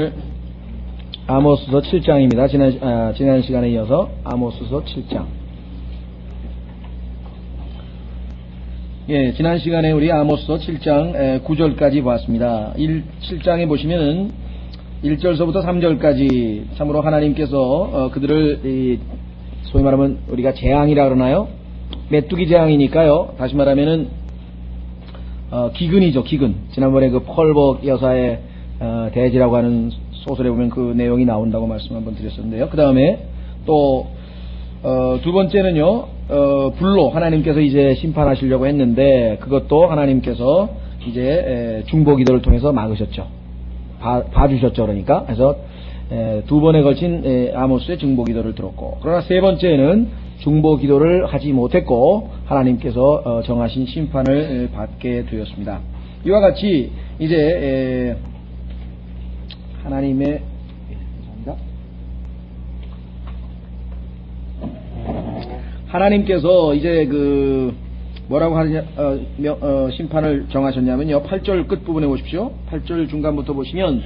오늘 아모스서 7장입니다. 지난 시간에 이어서 아모스서 7장. 예, 지난 시간에 우리 아모스서 7장 9절까지 보았습니다. 7장에 보시면은 1절서부터 3절까지 참으로 하나님께서 그들을 소위 말하면 우리가 재앙이라 그러나요? 메뚜기 재앙이니까요. 다시 말하면은 기근이죠, 기근. 지난번에 그 펄벅 여사의 대지라고 하는 소설에 보면 그 내용이 나온다고 말씀 한번 드렸었는데요. 그 다음에 또 두 번째는요, 불로 하나님께서 이제 심판하시려고 했는데 그것도 하나님께서 이제 중보 기도를 통해서 막으셨죠. 봐주셨죠. 그러니까. 그래서 두 번에 걸친 아모스의 중보 기도를 들었고, 그러나 세 번째는 중보 기도를 하지 못했고 하나님께서 정하신 심판을 받게 되었습니다. 이와 같이 이제 하나님께서 이제 그 뭐라고 하느냐 심판을 정하셨냐면요, 8절 끝부분에 보십시오. 8절 중간부터 보시면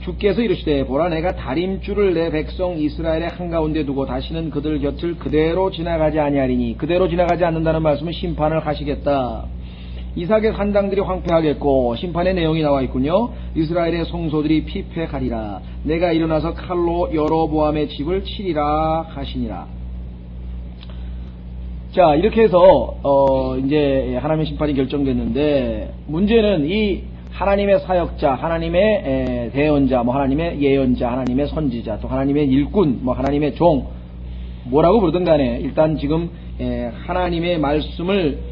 주께서 이르시되 보라 내가 다림줄을 내 백성 이스라엘의 한가운데 두고 다시는 그들 곁을 그대로 지나가지 아니하리니, 그대로 지나가지 않는다는 말씀은 심판을 하시겠다. 이삭의 산당들이 황폐하겠고, 심판의 내용이 나와 있군요. 이스라엘의 성소들이 피폐하리라. 내가 일어나서 칼로 여로보암의 집을 치리라 하시니라. 자, 이렇게 해서 이제 하나님의 심판이 결정됐는데, 문제는 이 하나님의 사역자, 하나님의 대언자, 뭐 하나님의 예언자, 하나님의 선지자, 또 하나님의 일꾼, 뭐 하나님의 종, 뭐라고 부르든 간에 일단 지금 하나님의 말씀을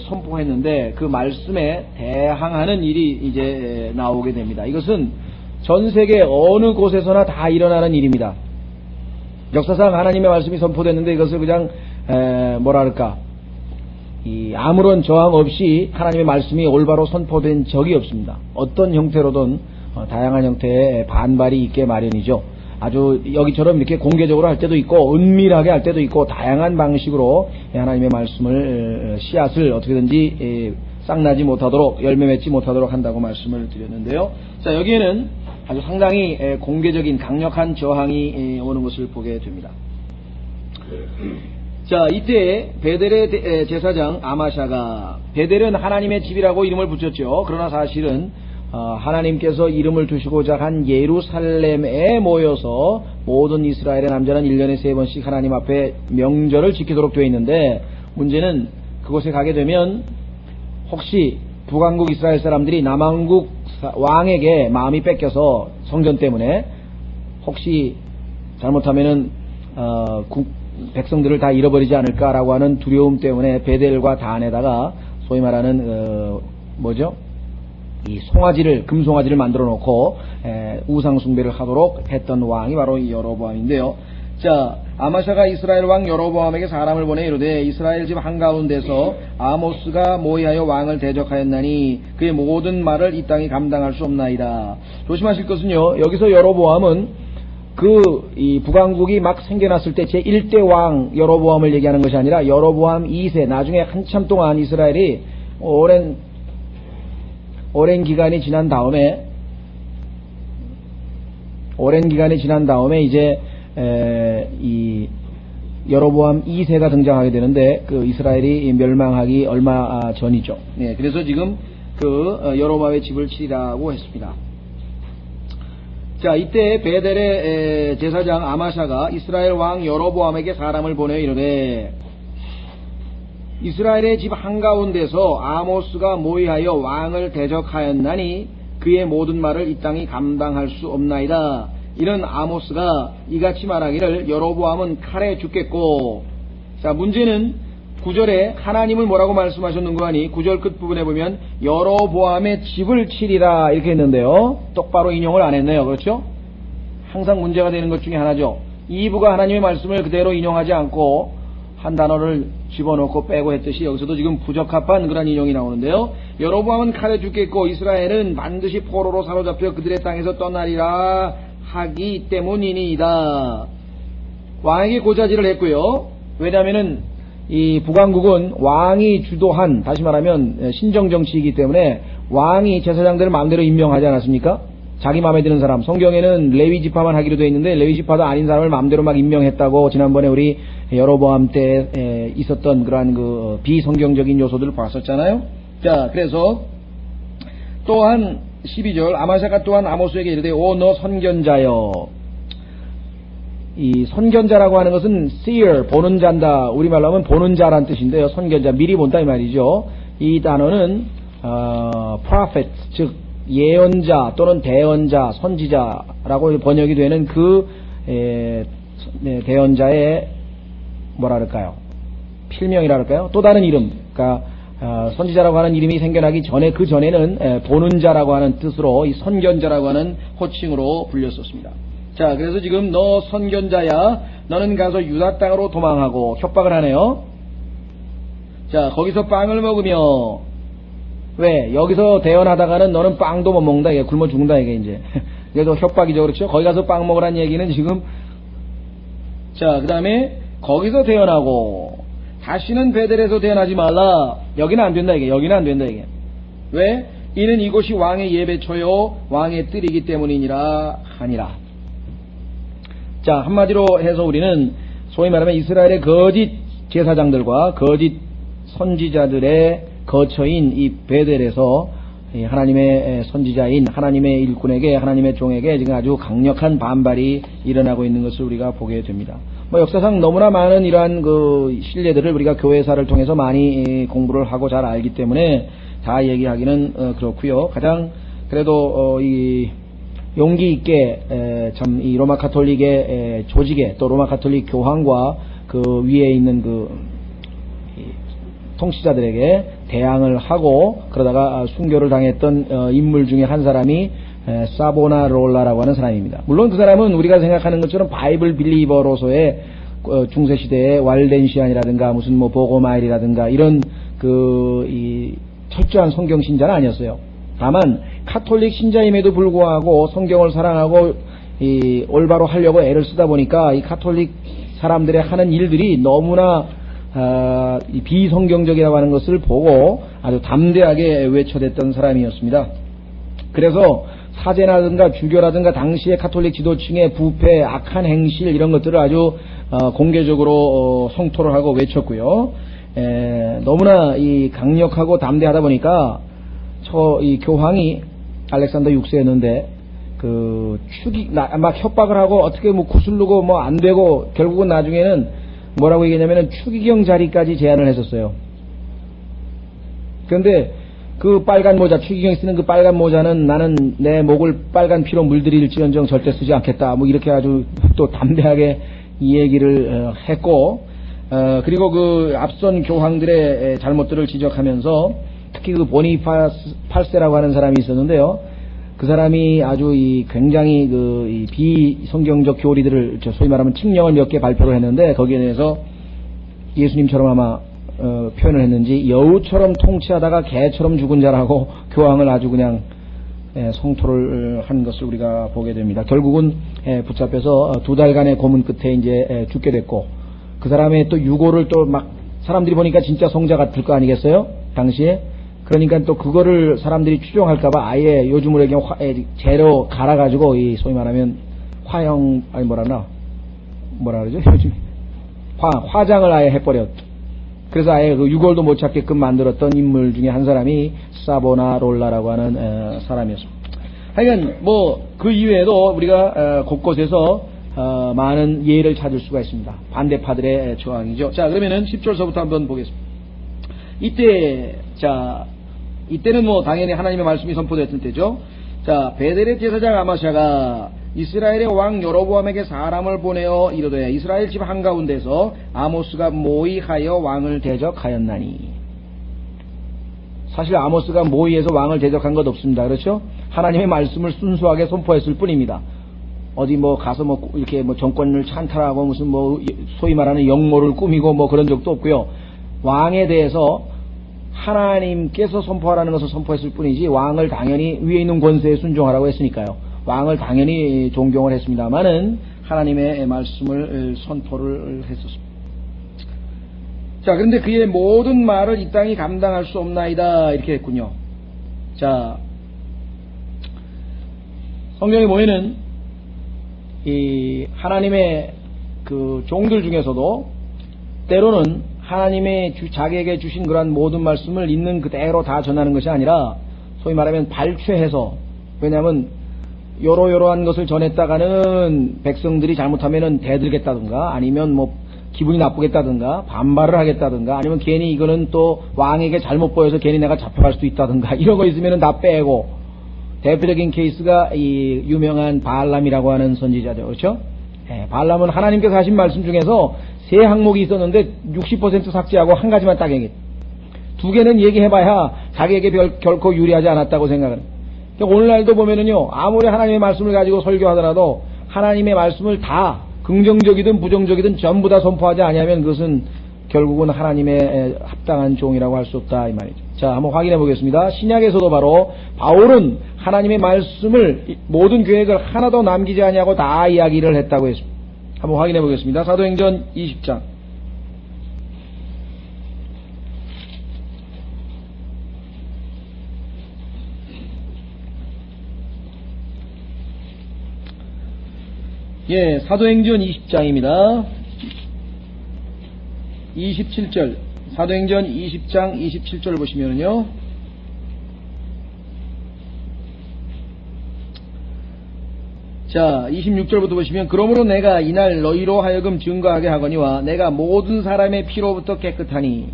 선포했는데 그 말씀에 대항하는 일이 이제 나오게 됩니다. 이것은 전 세계 어느 곳에서나 다 일어나는 일입니다. 역사상 하나님의 말씀이 선포됐는데 이것을 그냥 뭐랄까 아무런 저항 없이 하나님의 말씀이 올바로 선포된 적이 없습니다. 어떤 형태로든 다양한 형태의 반발이 있게 마련이죠. 아주 여기처럼 이렇게 공개적으로 할 때도 있고 은밀하게 할 때도 있고, 다양한 방식으로 하나님의 말씀을 씨앗을 어떻게든지 싹나지 못하도록, 열매 맺지 못하도록 한다고 말씀을 드렸는데요. 자, 여기에는 아주 상당히 공개적인 강력한 저항이 오는 것을 보게 됩니다. 자, 이때 베델의 제사장 아마샤가, 베델은 하나님의 집이라고 이름을 붙였죠. 그러나 사실은 하나님께서 이름을 두시고자 한 예루살렘에 모여서 모든 이스라엘의 남자는 1년에 3번씩 하나님 앞에 명절을 지키도록 되어 있는데, 문제는 그곳에 가게 되면 혹시 북왕국 이스라엘 사람들이 남왕국 왕에게 마음이 뺏겨서 성전 때문에 혹시 잘못하면은 백성들을 다 잃어버리지 않을까라고 하는 두려움 때문에 베델과 단에다가 소위 말하는 이 송아지를, 금송아지를 만들어 놓고 우상 숭배를 하도록 했던 왕이 바로 이 여로보암인데요. 자, 아마샤가 이스라엘 왕 여로보암에게 사람을 보내 이르되 이스라엘 집 한가운데서 아모스가 모의하여 왕을 대적하였나니 그의 모든 말을 이 땅이 감당할 수 없나이다. 조심하실 것은요, 여기서 여로보암은 이 북왕국이 막 생겨났을 때 제1대 왕 여로보암을 얘기하는 것이 아니라 여로보암 2세, 나중에 한참 동안 이스라엘이 오랜 기간이 지난 다음에 이제 이 여로보암 2세가 등장하게 되는데 그 이스라엘이 멸망하기 얼마 전이죠. 네, 그래서 지금 여로보암의 집을 치리라고 했습니다. 자, 이때 베델의 제사장 아마샤가 이스라엘 왕 여로보암에게 사람을 보내 이르되 이스라엘의 집 한가운데서 아모스가 모의하여 왕을 대적하였나니 그의 모든 말을 이 땅이 감당할 수 없나이다. 이런 아모스가 이같이 말하기를 여로보암은 칼에 죽겠고. 자, 문제는 9절에 하나님은 뭐라고 말씀하셨는가 하니 9절 끝부분에 보면 여로보암의 집을 치리라 이렇게 했는데요, 똑바로 인용을 안 했네요. 그렇죠? 항상 문제가 되는 것 중에 하나죠. 2부가 하나님의 말씀을 그대로 인용하지 않고 한 단어를 집어넣고 빼고 했듯이 여기서도 지금 부적합한 그런 인용이 나오는데요. 여로보암은 칼에 죽겠고 이스라엘은 반드시 포로로 사로잡혀 그들의 땅에서 떠나리라 하기 때문이니이다. 왕에게 고자질을 했고요. 왜냐하면은 이 북왕국은 왕이 주도한, 다시 말하면 신정정치이기 때문에 왕이 제사장들을 마음대로 임명하지 않았습니까? 자기 마음에 드는 사람, 성경에는 레위 지파만 하기로 되어 있는데 레위 지파도 아닌 사람을 마음대로 막 임명했다고 지난번에 우리 여로보암 때 있었던 그러한 그 비성경적인 요소들을 봤었잖아요. 자, 그래서 또한 12절 아마샤가 또한 아모스에게 이르되 오 너 선견자여. 이 선견자라고 하는 것은 seer, 보는 자다. 우리말로 하면 보는 자란 뜻인데요. 선견자, 미리 본다 이 말이죠. 이 단어는 prophet, 즉 예언자 또는 대언자, 선지자라고 번역이 되는 그 대언자의 뭐라 그럴까요? 필명이라 그럴까요? 또 다른 이름. 그러니까 선지자라고 하는 이름이 생겨나기 전에 그 전에는 보는 자라고 하는 뜻으로 이 선견자라고 하는 호칭으로 불렸었습니다. 자, 그래서 지금 너 선견자야, 너는 가서 유다 땅으로 도망하고 협박을 하네요. 자, 거기서 빵을 먹으며 왜 여기서 대언하다가는 너는 빵도 못 먹는다, 이게 굶어 죽는다 이게 이제. 그래서 협박이죠, 그렇죠? 거기 가서 빵 먹으란 얘기는 지금. 자, 그 다음에 거기서 대언하고 다시는 베델에서 대언하지 말라. 여기는 안 된다 이게. 여기는 안 된다 이게. 왜? 이는 이곳이 왕의 예배처요 왕의 뜰이기 때문이니라 하니라. 자, 한마디로 해서 우리는 소위 말하면 이스라엘의 거짓 제사장들과 거짓 선지자들의 거처인 이 베델에서 하나님의 선지자인 하나님의 일꾼에게, 하나님의 종에게 지금 아주 강력한 반발이 일어나고 있는 것을 우리가 보게 됩니다. 뭐 역사상 너무나 많은 이러한 그 신뢰들을 우리가 교회사를 통해서 많이 공부를 하고 잘 알기 때문에 다 얘기하기는 그렇고요. 가장 그래도 이 용기 있게 참 이 로마 가톨릭의 조직에, 또 로마 가톨릭 교황과 그 위에 있는 그 통치자들에게 대항을 하고 그러다가 순교를 당했던 인물 중에 한 사람이 사보나롤라라고 하는 사람입니다. 물론 그 사람은 우리가 생각하는 것처럼 바이블 빌리버로서의 중세시대의 왈덴시안이라든가 무슨 뭐 보고마일이라든가 이런 이 철저한 성경 신자는 아니었어요. 다만 카톨릭 신자임에도 불구하고 성경을 사랑하고 이 올바로 하려고 애를 쓰다 보니까 이 카톨릭 사람들의 하는 일들이 너무나 이 비성경적이라고 하는 것을 보고 아주 담대하게 외쳐댔던 사람이었습니다. 그래서 사제라든가 주교라든가 당시의 카톨릭 지도층의 부패, 악한 행실 이런 것들을 아주 공개적으로 성토를 하고 외쳤고요. 너무나 이 강력하고 담대하다 보니까 이 교황이 알렉산더 6세였는데 막 협박을 하고 어떻게 뭐 구슬르고 뭐 안 되고 결국은 나중에는 뭐라고 얘기했냐면은 추기경 자리까지 제안을 했었어요. 그런데 그 빨간 모자, 추기경이 쓰는 그 빨간 모자는 나는 내 목을 빨간 피로 물들일지언정 절대 쓰지 않겠다. 뭐 이렇게 아주 또 담대하게 이 얘기를 했고, 그리고 그 앞선 교황들의 잘못들을 지적하면서 특히 그 보니파스 8세라고 하는 사람이 있었는데요. 그 사람이 아주 굉장히 이 비성경적 교리들을 소위 말하면 칙령을 몇 개 발표를 했는데 거기에 대해서 예수님처럼 아마 표현을 했는지 여우처럼 통치하다가 개처럼 죽은 자라고 교황을 아주 그냥 성토를 한 것을 우리가 보게 됩니다. 결국은 붙잡혀서 2달간의 고문 끝에 이제 죽게 됐고, 그 사람의 또 유고를 또 막 사람들이 보니까 진짜 성자 같을 거 아니겠어요? 당시에. 그러니까 또 그거를 사람들이 추종할까봐 아예 요즘으로 얘기하면 재로 갈아가지고 이 소위 말하면 화형, 아니 뭐라 그러죠? 요즘 화장을 아예 해버렸. 그래서 아예 그 유골도 못 찾게끔 만들었던 인물 중에 한 사람이 사보나롤라라고 하는 사람이었습니다. 하여간 뭐 그 이외에도 우리가 곳곳에서 많은 예를 찾을 수가 있습니다. 반대파들의 저항이죠. 자, 그러면은 10절서부터 한번 보겠습니다. 이때는 뭐 당연히 하나님의 말씀이 선포됐을 때죠. 자, 베델의 제사장 아마샤가 이스라엘의 왕 여로보암에게 사람을 보내어 이르되 이스라엘 집 한가운데서 아모스가 모의하여 왕을 대적하였나니. 사실 아모스가 모의해서 왕을 대적한 것 없습니다. 그렇죠? 하나님의 말씀을 순수하게 선포했을 뿐입니다. 어디 뭐 가서 뭐 이렇게 뭐 정권을 찬탈하고 무슨 뭐 소위 말하는 역모를 꾸미고 뭐 그런 적도 없고요. 왕에 대해서 하나님께서 선포하라는 것을 선포했을 뿐이지 왕을 당연히 위에 있는 권세에 순종하라고 했으니까요. 왕을 당연히 존경을 했습니다만은 하나님의 말씀을 선포를 했었습니다. 자, 그런데 그의 모든 말을 이 땅이 감당할 수 없나이다 이렇게 했군요. 자, 성경에 보면은 이 하나님의 그 종들 중에서도 때로는 하나님의 자기에게 주신 그러한 모든 말씀을 있는 그대로 다 전하는 것이 아니라 소위 말하면 발췌해서, 왜냐하면 요러요러한 것을 전했다가는 백성들이 잘못하면은 대들겠다든가 아니면 뭐 기분이 나쁘겠다든가 반발을 하겠다든가 아니면 괜히 이거는 또 왕에게 잘못 보여서 괜히 내가 잡혀갈 수도 있다든가 이런 거 있으면은 다 빼고, 대표적인 케이스가 이 유명한 발람이라고 하는 선지자죠. 그렇죠? 예, 발람은 하나님께서 하신 말씀 중에서 세 항목이 있었는데 60% 삭제하고 한 가지만 딱 얘기해. 두 개는 얘기해봐야 자기에게 결코 유리하지 않았다고 생각을. 그러니까 오늘날도 보면은요, 아무리 하나님의 말씀을 가지고 설교하더라도 하나님의 말씀을 다 긍정적이든 부정적이든 전부 다 선포하지 아니하면 그것은 결국은 하나님의 합당한 종이라고 할 수 없다 이 말이죠. 자, 한번 확인해 보겠습니다. 신약에서도 바로 바울은 하나님의 말씀을 모든 계획을 하나도 남기지 아니하고 다 이야기를 했다고 했습니다. 한번 확인해 보겠습니다. 사도행전 20장. 예, 사도행전 20장입니다. 27절. 사도행전 20장 27절 보시면요. 자, 26절부터 보시면, 그러므로 내가 이날 너희로 하여금 증거하게 하거니와 내가 모든 사람의 피로부터 깨끗하니,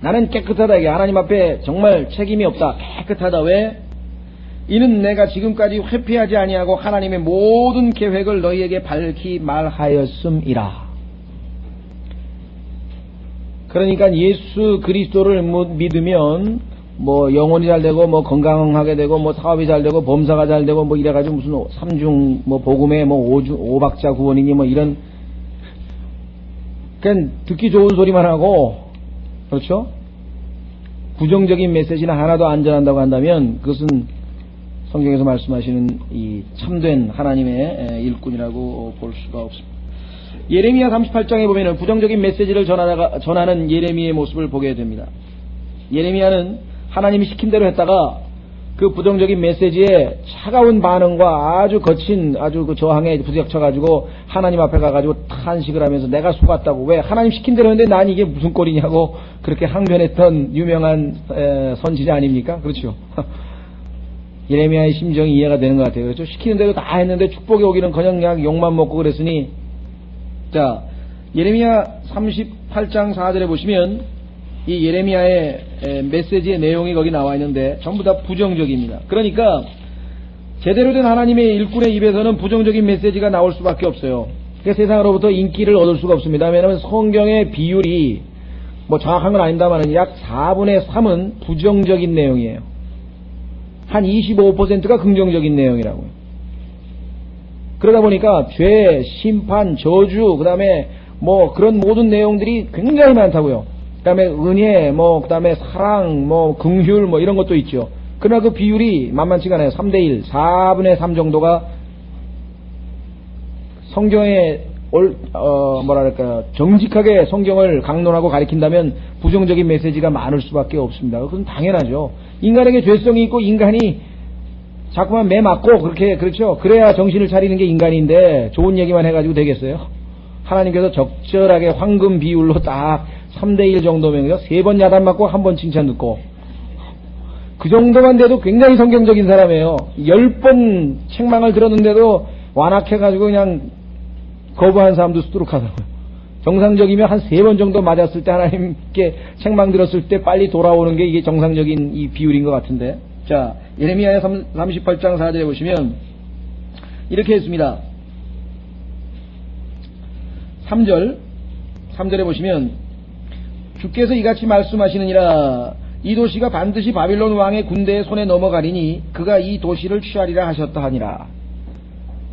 나는 깨끗하다. 이게 하나님 앞에 정말 책임이 없다. 깨끗하다. 왜? 이는 내가 지금까지 회피하지 아니하고 하나님의 모든 계획을 너희에게 밝히 말하였음이라. 그러니까 예수 그리스도를 믿으면 뭐 영혼이 잘 되고 뭐 건강하게 되고 뭐 사업이 잘 되고 범사가 잘 되고 뭐 이래가지고 무슨 삼중 뭐 복음에 뭐 오박자 구원이니 뭐 이런 그냥 듣기 좋은 소리만 하고, 그렇죠? 부정적인 메시지는 하나도 안 전한다고 한다면 그것은 성경에서 말씀하시는 이 참된 하나님의 일꾼이라고 볼 수가 없습니다. 예레미야 38장에 보면은 부정적인 메시지를 전하는 예레미야의 모습을 보게 됩니다. 예레미야는 하나님이 시킨 대로 했다가 그 부정적인 메시지에 차가운 반응과 아주 거친 아주 그 저항에 부딪혀가지고 하나님 앞에 가가지고 탄식을 하면서 내가 속았다고, 왜 하나님 시킨 대로 했는데 난 이게 무슨 꼴이냐고 그렇게 항변했던 유명한 선지자 아닙니까? 그렇죠. 예레미야의 심정이 이해가 되는 것 같아요. 그렇죠? 시키는 대로 다 했는데 축복이 오기는 그냥 욕만 먹고 그랬으니. 자, 예레미야 38장 4절에 보시면 이 예레미야의 메시지의 내용이 거기 나와 있는데 전부 다 부정적입니다. 그러니까 제대로 된 하나님의 일꾼의 입에서는 부정적인 메시지가 나올 수밖에 없어요. 그러니까 세상으로부터 인기를 얻을 수가 없습니다. 왜냐하면 성경의 비율이 뭐 정확한 건 아닙니다만 약 4분의 3은 부정적인 내용이에요. 한 25%가 긍정적인 내용이라고요. 그러다 보니까 죄, 심판, 저주, 그 다음에 뭐 그런 모든 내용들이 굉장히 많다고요. 그 다음에 은혜, 뭐 그 다음에 사랑, 뭐 긍휼, 뭐 이런 것도 있죠. 그러나 그 비율이 만만치가 않아요. 3대1, 4분의 3 정도가 성경에 뭐랄까 정직하게 성경을 강론하고 가리킨다면 부정적인 메시지가 많을 수밖에 없습니다. 그건 당연하죠. 인간에게 죄성이 있고 인간이 자꾸만 매 맞고 그렇게, 그렇죠. 그래야 정신을 차리는 게 인간인데 좋은 얘기만 해가지고 되겠어요? 하나님께서 적절하게 황금 비율로 딱 3대1 정도면요, 3번 야단 맞고 1번 칭찬 듣고, 그 정도만 돼도 굉장히 성경적인 사람이에요. 10번 책망을 들었는데도 완악해가지고 그냥 거부한 사람도 수두룩하더라고요. 정상적이면 한 3번 정도 맞았을 때 하나님께 책망 들었을 때 빨리 돌아오는 게 이게 정상적인 이 비율인 것 같은데. 자, 예레미야 38장 4절에 보시면 이렇게 했습니다. 3절에 보시면 주께서 이같이 말씀하시느니라. 이 도시가 반드시 바빌론 왕의 군대의 손에 넘어가리니 그가 이 도시를 취하리라 하셨다 하니라.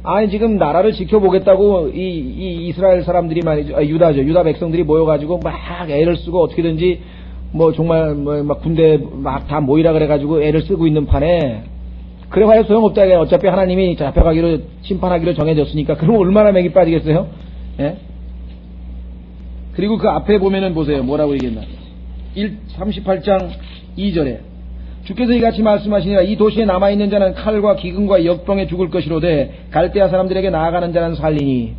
아니 지금 나라를 지켜보겠다고 이 이스라엘 사람들이 말이죠, 유다 백성들이 모여가지고 막 애를 쓰고 어떻게든지 뭐 정말 막 군대 막 다 모이라 그래가지고 애를 쓰고 있는 판에 그래 봐야 소용없다. 어차피 하나님이 잡혀가기로 심판하기로 정해졌으니까. 그럼 얼마나 맥이 빠지겠어요? 예? 그리고 그 앞에 보면은 보세요. 뭐라고 얘기했나? 38장 2절에 주께서 이같이 말씀하시니라. 이 도시에 남아있는 자는 칼과 기근과 역병에 죽을 것이로되 갈대아 사람들에게 나아가는 자는 살리니.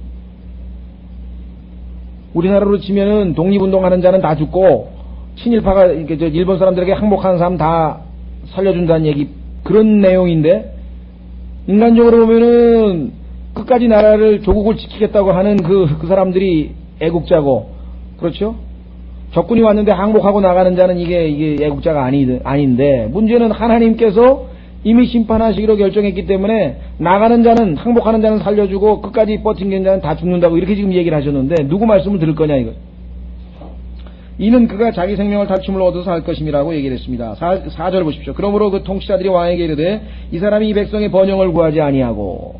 우리나라로 치면은 독립운동하는 자는 다 죽고 친일파가 일본 사람들에게 항복하는 사람 다 살려준다는 얘기, 그런 내용인데, 인간적으로 보면은 끝까지 나라를 조국을 지키겠다고 하는 그 사람들이 애국자고, 그렇죠? 적군이 왔는데 항복하고 나가는 자는 이게 애국자가 아닌데, 문제는 하나님께서 이미 심판하시기로 결정했기 때문에 나가는 자는, 항복하는 자는 살려주고 끝까지 버틴 자는 다 죽는다고 이렇게 지금 얘기를 하셨는데, 누구 말씀을 들을 거냐 이거. 이는 그가 자기 생명을 탈춤을 얻어서 할 것임이라고 얘기를 했습니다. 4절 보십시오. 그러므로 그 통치자들이 왕에게 이르되 이 사람이 이 백성의 번영을 구하지 아니하고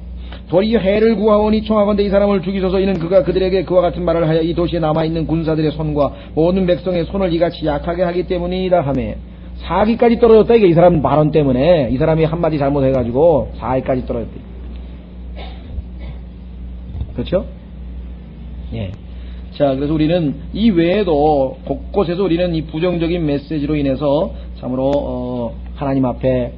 도리어 해를 구하오니 청하건대 이 사람을 죽이소서. 이는 그가 그들에게 그와 같은 말을 하여 이 도시에 남아있는 군사들의 손과 모든 백성의 손을 이같이 약하게 하기 때문이다 하매, 사기까지 떨어졌다. 이게 이 사람 발언 때문에, 이 사람이 한마디 잘못해가지고 사기까지 떨어졌다. 그렇죠? 예. 자, 그래서 우리는 이 외에도 곳곳에서 우리는 이 부정적인 메시지로 인해서 참으로 하나님 앞에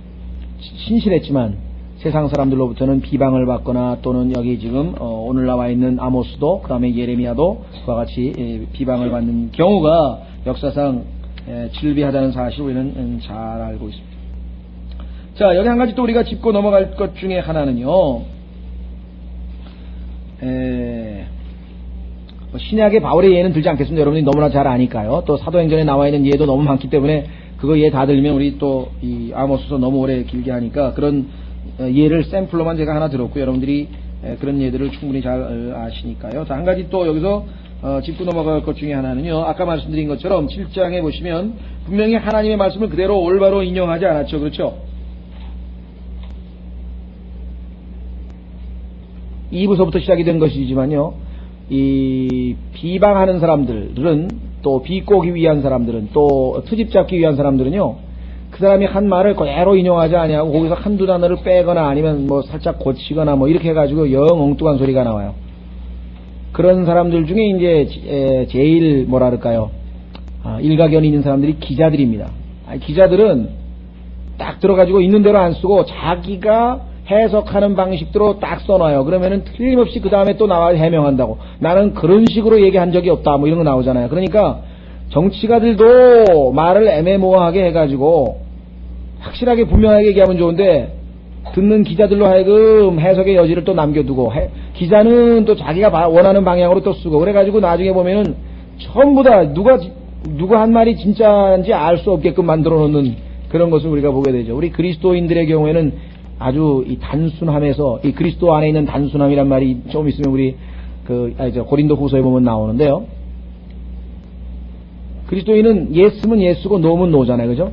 신실했지만 세상 사람들로부터는 비방을 받거나, 또는 여기 지금 오늘 나와 있는 아모스도, 그 다음에 예레미야도 그와 같이 비방을 받는 경우가 역사상 질비하다는 사실을 우리는 잘 알고 있습니다. 자, 여기 한 가지 또 우리가 짚고 넘어갈 것 중에 하나는요, 신약의 바울의 예는 들지 않겠습니다. 여러분이 너무나 잘 아니까요. 또 사도행전에 나와 있는 예도 너무 많기 때문에 그거 예 다 들면 우리 또 이 아모스서 너무 오래 길게 하니까 그런 예를 샘플로만 제가 하나 들었고, 여러분들이 그런 예들을 충분히 잘 아시니까요. 자, 한 가지 또 여기서 짚고 넘어갈 것 중에 하나는요, 아까 말씀드린 것처럼 7장에 보시면 분명히 하나님의 말씀을 그대로 올바로 인용하지 않았죠. 그렇죠? 2부서부터 시작이 된 것이지만요, 이 비방하는 사람들은, 또 비꼬기 위한 사람들은, 또 트집 잡기 위한 사람들은요, 그 사람이 한 말을 그대로 인용하지 아니하고 거기서 한두 단어를 빼거나 아니면 뭐 살짝 고치거나 뭐 이렇게 해가지고 영 엉뚱한 소리가 나와요. 그런 사람들 중에 이제 제일 뭐라 그럴까요? 일가견이 있는 사람들이 기자들입니다. 기자들은 딱 들어가지고 있는 대로 안 쓰고 자기가 해석하는 방식대로 딱 써놔요. 그러면은 틀림없이 그 다음에 또 나와 해명한다고. 나는 그런 식으로 얘기한 적이 없다. 뭐 이런 거 나오잖아요. 그러니까 정치가들도 말을 애매모호하게 해가지고 확실하게 분명하게 얘기하면 좋은데, 듣는 기자들로 하여금 해석의 여지를 또 남겨두고, 기자는 또 자기가 원하는 방향으로 또 쓰고, 그래가지고 나중에 보면은 전부 다 누가 한 말이 진짜인지 알 수 없게끔 만들어 놓는 그런 것을 우리가 보게 되죠. 우리 그리스도인들의 경우에는 아주 이 단순함에서, 이 그리스도 안에 있는 단순함이란 말이 좀 있으면 우리 고린도 후서에 보면 나오는데요. 그리스도인은 예쓰면 예쓰고 노면 노잖아요. 그죠?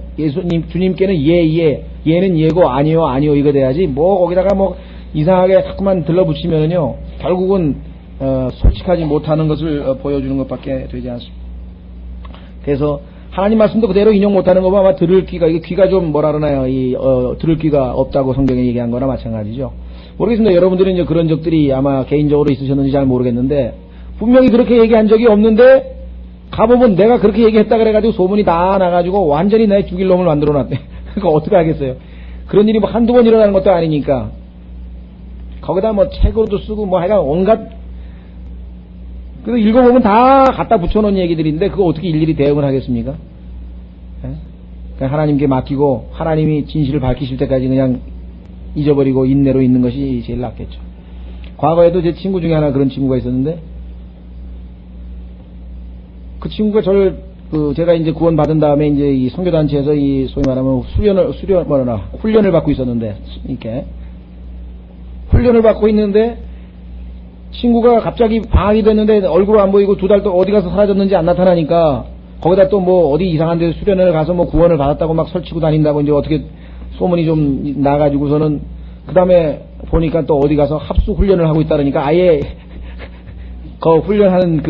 주님께는 예, 예는 예고 아니요, 아니요 이거 돼야지, 뭐 거기다가 뭐 이상하게 자꾸만 들러붙이면은요, 결국은 솔직하지 못하는 것을 보여주는 것밖에 되지 않습니다. 그래서 하나님 말씀도 그대로 인용 못하는 거면 아마 들을 귀가, 이게 귀가 좀 뭐라 그러나요? 들을 귀가 없다고 성경에 얘기한 거나 마찬가지죠. 모르겠습니다. 여러분들은 이제 그런 적들이 아마 개인적으로 있으셨는지 잘 모르겠는데, 분명히 그렇게 얘기한 적이 없는데, 가보면 내가 그렇게 얘기했다 그래가지고 소문이 다 나가지고 완전히 내 죽일 놈을 만들어 놨대. 그거 어떻게 하겠어요? 그런 일이 뭐 한두 번 일어나는 것도 아니니까. 거기다 뭐 책으로도 쓰고 뭐 하여간 온갖, 그래서 읽어보면 다 갖다 붙여놓은 얘기들인데 그거 어떻게 일일이 대응을 하겠습니까? 그냥 하나님께 맡기고 하나님이 진실을 밝히실 때까지 그냥 잊어버리고 인내로 있는 것이 제일 낫겠죠. 과거에도 제 친구 중에 하나 그런 친구가 있었는데, 그 친구가 제가 이제 구원받은 다음에 이제 이 선교단체에서 이 소위 말하면 훈련을 받고 있었는데, 이렇게 훈련을 받고 있는데 친구가 갑자기 방학이 됐는데 얼굴 안 보이고 2달 동안 어디 가서 사라졌는지 안 나타나니까, 거기다 또 뭐 어디 이상한 데 수련을 가서 뭐 구원을 받았다고 막 설치고 다닌다고 이제 어떻게 소문이 좀 나가지고서는, 그 다음에 보니까 또 어디 가서 합수 훈련을 하고 있다니까 아예 그 훈련하는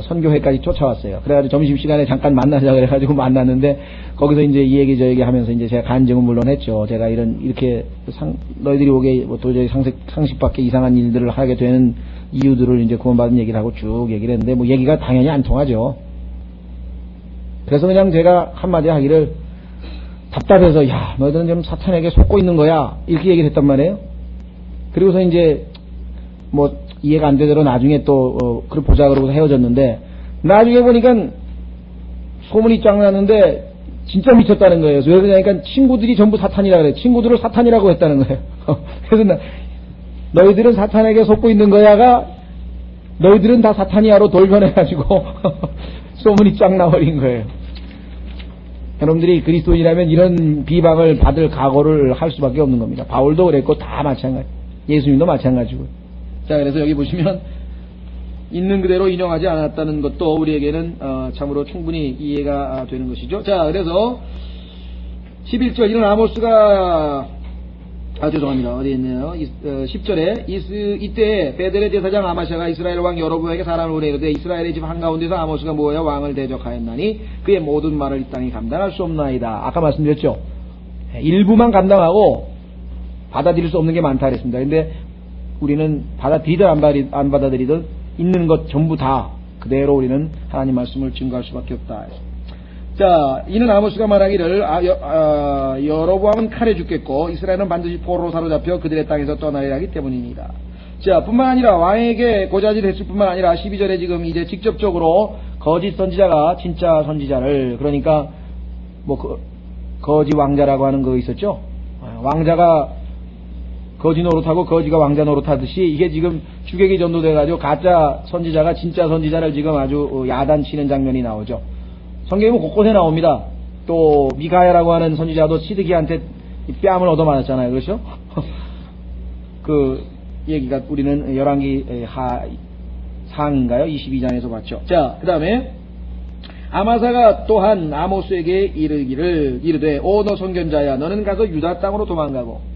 선교회까지 쫓아왔어요. 그래가지고 점심시간에 잠깐 만나자 그래가지고 만났는데, 거기서 이제 이 얘기 저 얘기 하면서 이제 제가 간증은 물론 했죠. 제가 이렇게 너희들이 오게 뭐 도저히 상식 밖에 이상한 일들을 하게 되는 이유들을 이제 구원받은 얘기를 하고 쭉 얘기를 했는데, 뭐 얘기가 당연히 안 통하죠. 그래서 그냥 제가 한마디 하기를, 답답해서 야 너희들은 지금 사탄에게 속고 있는 거야 이렇게 얘기를 했단 말이에요. 그리고서 이제 뭐 이해가 안 되더라도 나중에 또 그래 보자 그러고서 헤어졌는데 나중에 보니까 소문이 쫙 났는데 진짜 미쳤다는 거예요. 왜 그러냐니까 친구들이 전부 사탄이라 그래. 친구들을 사탄이라고 했다는 거예요. 그래서 너희들은 사탄에게 속고 있는 거야가 너희들은 다 사탄이야로 돌변해가지고 소문이 쫙 나버린 거예요. 여러분들이 그리스도인이라면 이런 비방을 받을 각오를 할 수밖에 없는 겁니다. 바울도 그랬고 다 마찬가지. 예수님도 마찬가지고. 자, 그래서 여기 보시면 있는 그대로 인용하지 않았다는 것도 우리에게는 참으로 충분히 이해가 되는 것이죠. 자, 그래서 11절 이런 아모스가 죄송합니다. 어디 있네요. 10절에 이때 베델의 대사장 아마샤가 이스라엘 왕 여로보암에게 사람을 보내이르되 이스라엘의 집 한가운데서 아모스가 모여 왕을 대적하였나니 그의 모든 말을 이 땅이 감당할 수 없나이다. 아까 말씀드렸죠. 일부만 감당하고 받아들일 수 없는 게 많다 그랬습니다. 근데 우리는 받아들이든 안 받아들이든 있는 것 전부 다 그대로 우리는 하나님 말씀을 증거할 수밖에 없다. 자, 이는 아모스가 말하기를 여로보암은 칼에 죽겠고 이스라엘은 반드시 포로로 사로잡혀 그들의 땅에서 떠나리라 하기 때문입니다. 자, 뿐만 아니라 왕에게 고자질 했을 뿐만 아니라 12절에 지금 이제 직접적으로 거짓 선지자가 진짜 선지자를 그러니까 뭐 거지 왕자라고 하는 거 있었죠. 왕자가 거지 노릇하고 거지가 왕자 노릇하듯이 이게 지금 주객이 전도돼가지고 가짜 선지자가 진짜 선지자를 지금 아주 야단치는 장면이 나오죠. 성경에 곳곳에 나옵니다. 또 미가야라고 하는 선지자도 시드기한테 뺨을 얻어맞았잖아요. 그렇죠? 그 얘기가 우리는 열왕기 상인가요? 22장에서 봤죠. 자, 그 다음에 아마사가 또한 아모스에게 이르되 오 너 선견자야 너는 가서 유다 땅으로 도망가고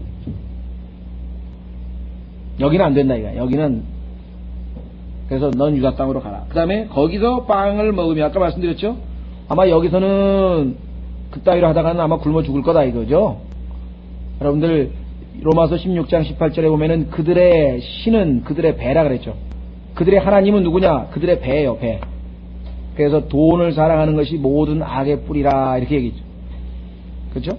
여기는 안 된다 이거야. 여기는 그래서 넌 유다 땅으로 가라. 그 다음에 거기서 빵을 먹으며 아까 말씀드렸죠. 아마 여기서는 그따위로 하다가는 아마 굶어 죽을 거다 이거죠. 여러분들 로마서 16장 18절에 보면은 그들의 신은 그들의 배라 그랬죠. 그들의 하나님은 누구냐? 그들의 배예요, 배. 그래서 돈을 사랑하는 것이 모든 악의 뿌리라 이렇게 얘기했죠. 그렇죠?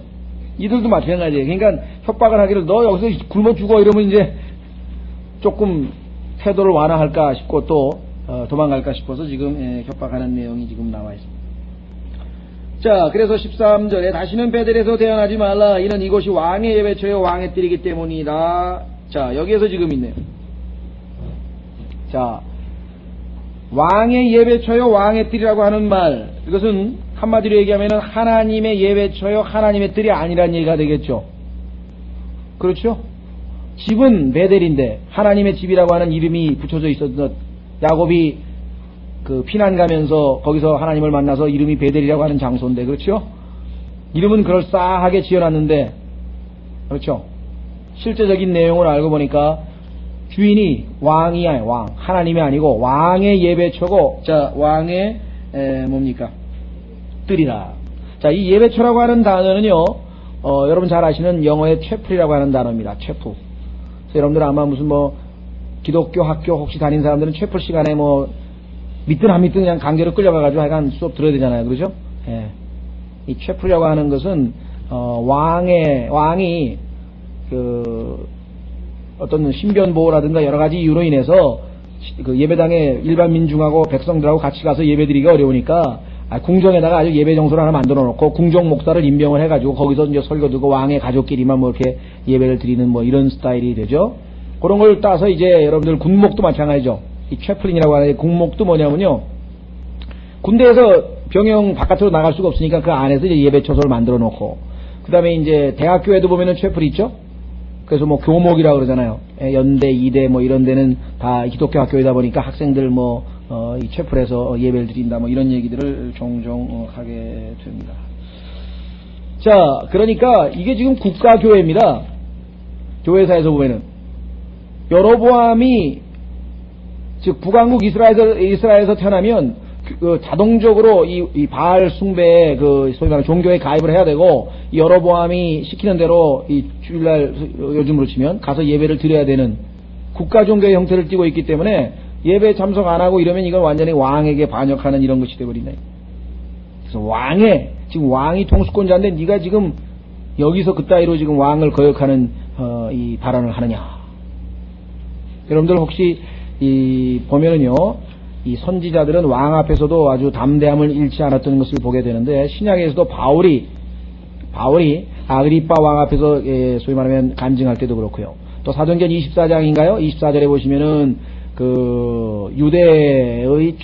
이들도 마찬가지예요. 그러니까 협박을 하기를 너 여기서 굶어 죽어 이러면 이제 조금 태도를 완화할까 싶고 또 도망갈까 싶어서 지금 협박하는 내용이 지금 나와 있습니다. 자, 그래서 13절에 다시는 베델에서 태어나지 말라. 이는 이곳이 왕의 예배처요 왕의 뜰이기 때문이다. 자, 여기에서 지금 있네요. 자, 왕의 예배처요 왕의 뜰이라고 하는 말, 이것은 한마디로 얘기하면 하나님의 예배처요 하나님의 뜰이 아니라는 얘기가 되겠죠. 그렇죠? 집은 베델인데 하나님의 집이라고 하는 이름이 붙여져 있었던 야곱이 그 피난 가면서 거기서 하나님을 만나서 이름이 베델이라고 하는 장소인데 그렇죠? 이름은 그럴싸하게 지어놨는데 그렇죠? 실제적인 내용을 알고 보니까 주인이 왕이야. 왕. 하나님이 아니고 왕의 예배처고 자 왕의 뭡니까? 뜰이라. 자, 이 예배처라고 하는 단어는요 여러분 잘 아시는 영어의 채플이라고 하는 단어입니다. 채플. 여러분들 아마 무슨 뭐 기독교 학교 혹시 다닌 사람들은 채플 시간에 뭐 믿든 안 믿든 그냥 강제로 끌려가가지고 하여간 수업 들어야 되잖아요. 그러죠? 예. 이 채플이라고 하는 것은, 왕이, 어떤 신변보호라든가 여러 가지 이유로 인해서 그 예배당에 일반 민중하고 백성들하고 같이 가서 예배드리기가 어려우니까 궁정에다가 아주 예배 장소를 하나 만들어 놓고 궁정 목사를 임명을 해가지고 거기서 이제 설교 듣고 왕의 가족끼리만 뭐 이렇게 예배를 드리는 뭐 이런 스타일이 되죠. 그런 걸 따서 이제 여러분들 군목도 마찬가지죠. 이 채플린이라고 하는 군목도 뭐냐면요. 군대에서 병영 바깥으로 나갈 수가 없으니까 그 안에서 이제 예배 처소를 만들어 놓고 그 다음에 이제 대학교에도 보면은 채플이 있죠. 그래서 뭐 교목이라고 그러잖아요. 연대, 이대 뭐 이런 데는 다 기독교 학교이다 보니까 학생들 이 채플에서 예배를 드린다 뭐 이런 얘기들을 종종 하게 됩니다. 자, 그러니까 이게 지금 국가교회입니다. 교회사에서 보면은 여로보암이 즉 북왕국 이스라엘에서 태어나면 자동적으로 이 바알 숭배에 소위 말하는 종교에 가입을 해야 되고 여로보암이 시키는 대로 이 주일날 요즘으로 치면 가서 예배를 드려야 되는 국가 종교의 형태를 띠고 있기 때문에 예배 참석 안 하고 이러면 이건 완전히 왕에게 반역하는 이런 것이 되어버린다. 그래서 지금 왕이 통수권자인데 네가 지금 여기서 그따위로 지금 왕을 거역하는 이 발언을 하느냐. 여러분들 혹시 보면은요, 이 선지자들은 왕 앞에서도 아주 담대함을 잃지 않았던 것을 보게 되는데, 신약에서도 바울이 아그리빠 왕 앞에서 소위 말하면 간증할 때도 그렇고요. 또 사도행전 24장인가요? 24절에 보시면은 그 유대의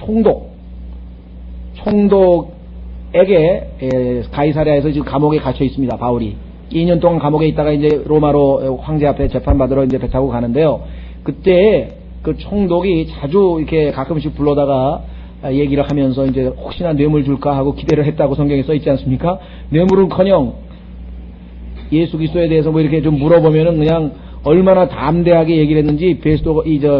총독에게 가이사랴에서 지금 감옥에 갇혀 있습니다. 바울이 2년 동안 감옥에 있다가 이제 로마로 황제 앞에 재판받으러 이제 배 타고 가는데요. 그때 그 총독이 자주 이렇게 가끔씩 불러다가 얘기를 하면서 이제 혹시나 뇌물 줄까 하고 기대를 했다고 성경에 써 있지 않습니까? 뇌물은커녕 예수 그리스도에 대해서 뭐 이렇게 좀 물어보면은 그냥 얼마나 담대하게 얘기를 했는지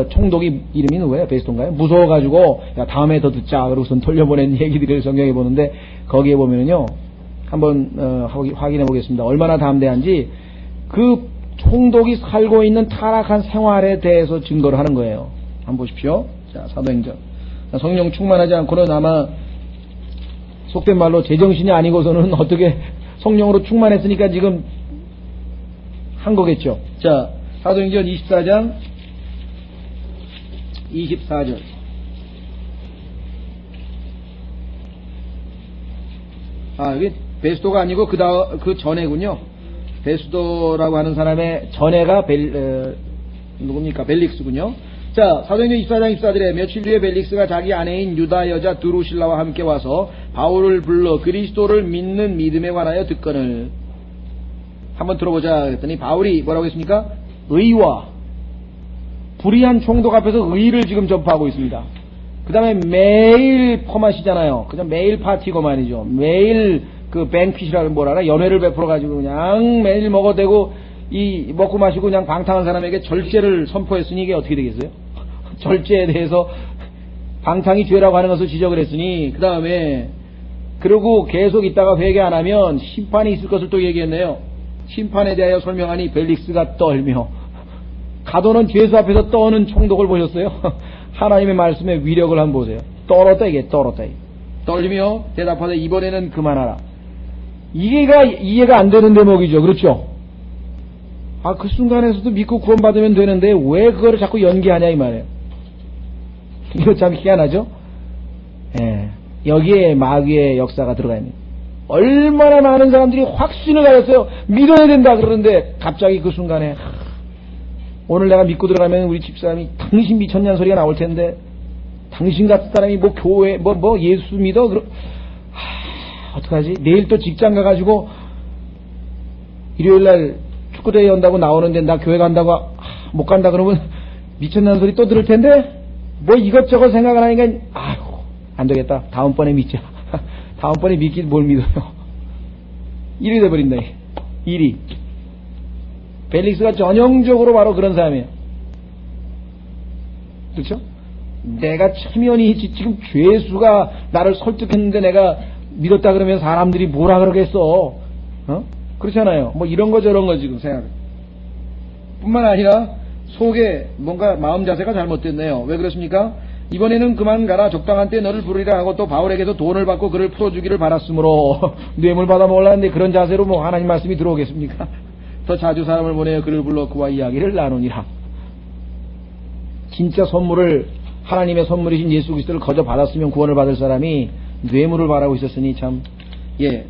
총독이 이름이 누구예요? 베스토인가요? 무서워가지고 야 다음에 더 듣자 그러고선 돌려보낸 얘기들을 성경에 보는데 거기에 보면은요 한번 확인해 보겠습니다. 얼마나 담대한지 그 총독이 살고 있는 타락한 생활에 대해서 증거를 하는 거예요. 한번 보십시오. 자, 사도행전. 성령 충만하지 않고는 아마 속된 말로 제정신이 아니고서는 어떻게 성령으로 충만했으니까 지금 한 거겠죠. 자, 사도행전 24장 24절. 여기 베스도가 아니고 그 전에군요. 베스도라고 하는 사람의 전에가 누굽니까? 벨릭스군요. 자, 사도행전 24장 24절에 며칠 뒤에 벨릭스가 자기 아내인 유다 여자 드루실라와 함께 와서 바울을 불러 그리스도를 믿는 믿음에 관하여 듣거늘. 한번 들어보자 그랬더니 바울이 뭐라고 했습니까? 의와 불의한 총독 앞에서 의를 지금 전파하고 있습니다. 그 다음에 매일 퍼마시잖아요. 그냥 매일 파티고 말이죠. 매일 그 뱅퀴시라는 뭐라 연회를 베풀어가지고 그냥 매일 먹어대고 먹고 마시고 그냥 방탕한 사람에게 절제를 선포했으니 이게 어떻게 되겠어요? 절제에 대해서 방탕이 죄라고 하는 것을 지적을 했으니 그 다음에 그러고 계속 있다가 회개 안 하면 심판이 있을 것을 또 얘기했네요. 심판에 대하여 설명하니 벨릭스가 떨며 가도는 죄수 앞에서 떠는 총독을 보셨어요? 하나님의 말씀의 위력을 한번 보세요. 떨었다 이게 떨었다. 떨리며 대답하되 이번에는 그만하라. 이해가 안 되는 대목이죠. 그렇죠? 그 순간에서도 믿고 구원받으면 되는데 왜 그거를 자꾸 연기하냐 이 말이에요. 이거 참 희한하죠? 예. 여기에 마귀의 역사가 들어가 있는. 얼마나 많은 사람들이 확신을 가졌어요. 믿어야 된다 그러는데 갑자기 그 순간에 오늘 내가 믿고 들어가면 우리 집사람이 당신 미쳤냐는 소리가 나올 텐데 당신 같은 사람이 뭐 교회 뭐 예수 믿어? 어떡하지? 내일 또 직장 가가지고 일요일날 축구대회 연다고 나오는데 나 교회 간다고 못 간다 그러면 미쳤냐는 소리 또 들을 텐데 뭐 이것저것 생각을 하니까 안 되겠다. 다음번에 믿자. 다음번에 믿기 뭘 믿어요. 일이 돼버린다. 일이. 벨릭스가 전형적으로 바로 그런 사람이에요. 그렇죠? 내가 체면이 지금 죄수가 나를 설득했는데 내가 믿었다 그러면 사람들이 뭐라 그러겠어. 그렇잖아요. 뭐 이런 거 저런 거 지금 생각. 뿐만 아니라 속에 뭔가 마음 자세가 잘못됐네요. 왜 그렇습니까? 이번에는 그만 가라. 적당한 때 너를 부르리라 하고 또 바울에게서 돈을 받고 그를 풀어주기를 바랐으므로 뇌물 받아 먹으려는데 그런 자세로 뭐 하나님 말씀이 들어오겠습니까? 더 자주 사람을 보내어 그를 불러 그와 이야기를 나누니라. 진짜 선물을 하나님의 선물이신 예수 그리스도를 거저 받았으면 구원을 받을 사람이 뇌물을 바라고 있었으니 참. 예.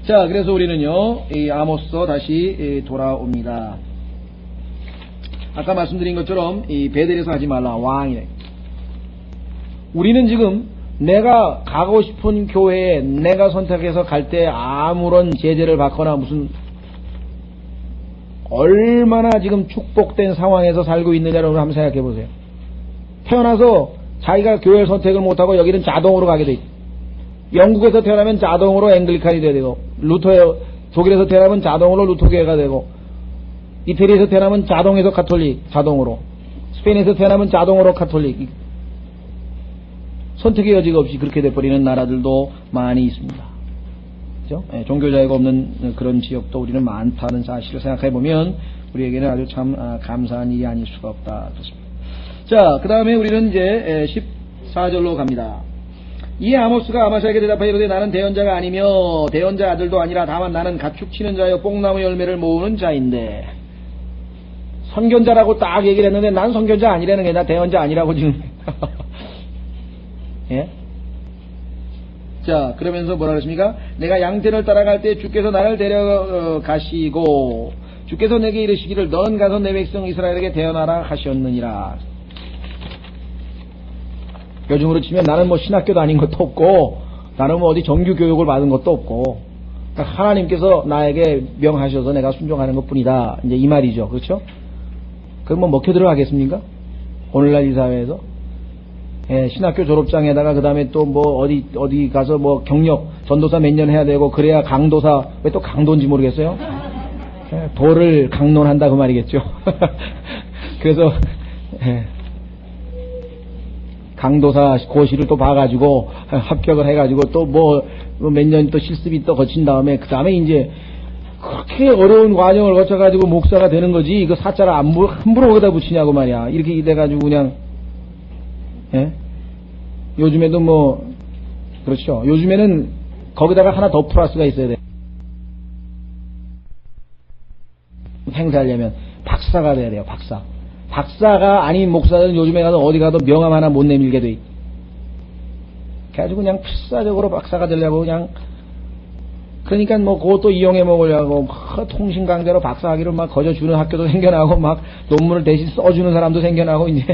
자, 그래서 우리는요 이 아모스서 다시 돌아옵니다. 아까 말씀드린 것처럼 이 베델에서 하지 말라. 왕이래. 우리는 지금 내가 가고 싶은 교회에 내가 선택해서 갈 때 아무런 제재를 받거나 무슨 얼마나 지금 축복된 상황에서 살고 있느냐를 한번 생각해 보세요. 태어나서 자기가 교회를 선택을 못하고 여기는 자동으로 가게 돼 있고, 영국에서 태어나면 자동으로 앵글리칸이 돼야 되고, 독일에서 태어나면 자동으로 루터교회가 되고, 이태리에서 태어나면 자동에서 가톨릭, 자동으로, 스페인에서 태어나면 자동으로 가톨릭, 선택의 여지가 없이 그렇게 돼버리는 나라들도 많이 있습니다. 그죠? 예, 종교자유가 없는 그런 지역도 우리는 많다는 사실을 생각해보면 우리에게는 아주 참 감사한 일이 아닐 수가 없다. 그렇습니다. 자, 그 다음에 우리는 이제 14절로 갑니다. 이에 아모스가 아마샤에게 대답하여 이르되 나는 대언자가 아니며 대언자 아들도 아니라 다만 나는 가축 치는 자여 뽕나무 열매를 모으는 자인데, 선견자라고 딱 얘기를 했는데 난 선견자 아니라는 게 나 대언자 아니라고 지금. 예? 자, 그러면서 뭐라 그랬습니까? 내가 양떼를 따라갈 때 주께서 나를 데려가시고 주께서 내게 이르시기를 너는 가서 내 백성 이스라엘에게 대언하라 하셨느니라. 요즘으로 치면 나는 뭐 신학교 다닌 것도 없고 나는 뭐 어디 정규 교육을 받은 것도 없고 하나님께서 나에게 명하셔서 내가 순종하는 것뿐이다. 이제 이 말이죠. 그렇죠? 그럼 뭐 먹혀 들어가겠습니까? 오늘날 이 사회에서? 예, 신학교 졸업장에다가 그 다음에 또 뭐 어디 가서 뭐 경력 전도사 몇 년 해야 되고 그래야 강도사, 왜 또 강도인지 모르겠어요? 예, 도를 강론한다 그 말이겠죠. 그래서 예, 강도사 고시를 또 봐가지고 합격을 해가지고 또 뭐 몇 년 또 실습이 또 거친 다음에 그 다음에 이제 그렇게 어려운 과정을 거쳐가지고 목사가 되는 거지. 이거 사자를 함부로 거기다 붙이냐고 말이야. 이렇게 돼가지고 그냥, 예? 요즘에도 뭐, 그렇죠. 요즘에는 거기다가 하나 더 플러스가 있어야 돼. 행사하려면 박사가 돼야 돼요, 박사. 박사가 아닌 목사들은 요즘에 가서 어디 가도 명함 하나 못 내밀게 돼. 그래가지고 그냥 필사적으로 박사가 되려고 그냥, 그러니까 뭐 그것도 이용해 먹으려고 막 통신 강좌로 박사학위를 막 거저주는 학교도 생겨나고 막 논문을 대신 써주는 사람도 생겨나고 이제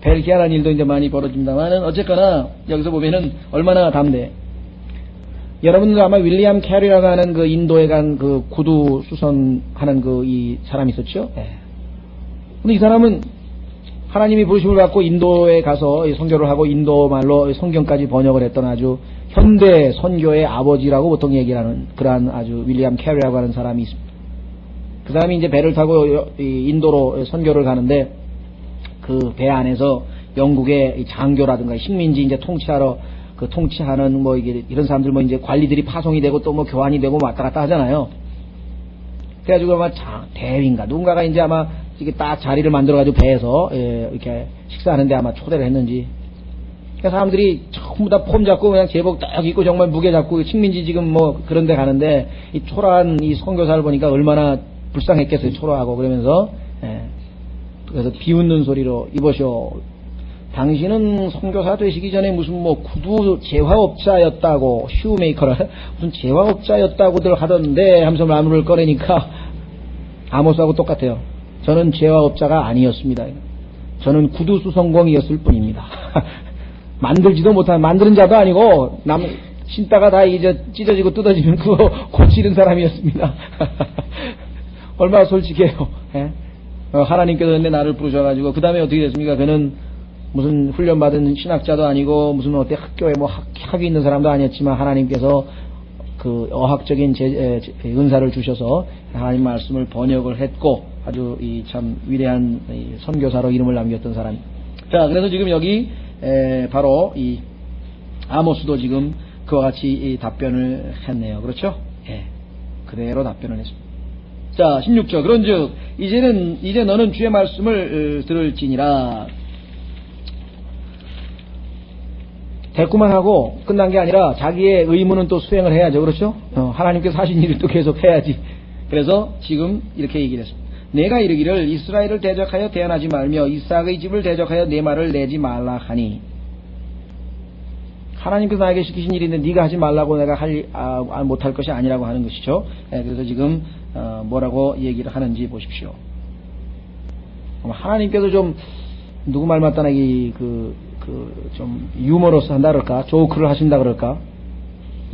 별 희한한 일도 이제 많이 벌어집니다만은 어쨌거나 여기서 보면은 얼마나 담대. 여러분들 아마 윌리엄 캐리라고 하는 그 인도에 간 그 구두 수선하는 그 이 사람이 있었죠. 예. 근데 이 사람은 하나님이 부르심을 받고 인도에 가서 선교를 하고 인도 말로 성경까지 번역을 했던 아주 현대 선교의 아버지라고 보통 얘기를 하는 그러한 아주 윌리엄 캐리라고 하는 사람이 있습니다. 그 사람이 이제 배를 타고 인도로 선교를 가는데 그 배 안에서 영국의 장교라든가 식민지 이제 통치하러 그 통치하는 뭐 이게 이런 사람들 뭐 이제 관리들이 파송이 되고 또 뭐 교환이 되고 왔다 갔다 하잖아요. 그래가지고 아마 대위인가 누군가가 이제 아마 이게 딱 자리를 만들어가지고 배에서 이렇게 식사하는데 아마 초대를 했는지. 그러니까 사람들이 전부 다 폼 잡고 그냥 제복 딱 입고 정말 무게 잡고 식민지 지금 뭐 그런데 가는데 이 초라한 이 선교사를 보니까 얼마나 불쌍했겠어요. 초라하고 그러면서 그래서 비웃는 소리로 이보시오. 당신은 선교사 되시기 전에 무슨 뭐 구두 제화업자였다고 슈메이커라 무슨 제화업자였다고들 하던데 하면서 마음을 꺼내니까 아모스하고 똑같아요. 저는 제화업자가 아니었습니다. 저는 구두 수선공이었을 뿐입니다. 만들지도 못한 만드는 자도 아니고 남 신다가 다 이제 찢어지고 뜯어지면 그거 고치는 사람이었습니다. 얼마나 솔직해요. 예? 하나님께서 근데 나를 부르셔가지고 그 다음에 어떻게 됐습니까? 그는 무슨 훈련받은 신학자도 아니고 무슨 어때 학교에 뭐 학위 있는 사람도 아니었지만 하나님께서 그 어학적인 은사를 주셔서 하나님 말씀을 번역을 했고 아주 이 참 위대한 선교사로 이름을 남겼던 사람. 자, 그래서 지금 여기 바로 이 아모스도 지금 그와 같이 이 답변을 했네요. 그렇죠? 예. 그대로 답변을 했습니다. 자, 16절. 그런즉 이제 너는 주의 말씀을 들을지니라. 대꾸만 하고 끝난 게 아니라 자기의 의무는 또 수행을 해야죠. 그렇죠? 하나님께서 하신 일을 또 계속 해야지. 그래서 지금 이렇게 얘기를 했습니다. 내가 이르기를 이스라엘을 대적하여 대언하지 말며 이삭의 집을 대적하여 내 말을 내지 말라 하니. 하나님께서 나에게 시키신 일인데 네가 하지 말라고 내가 못할 것이 아니라고 하는 것이죠. 그래서 지금 뭐라고 얘기를 하는지 보십시오. 하나님께서 좀 누구 말 맞다나기 좀 유머러스 한다 그럴까? 조크를 하신다 그럴까?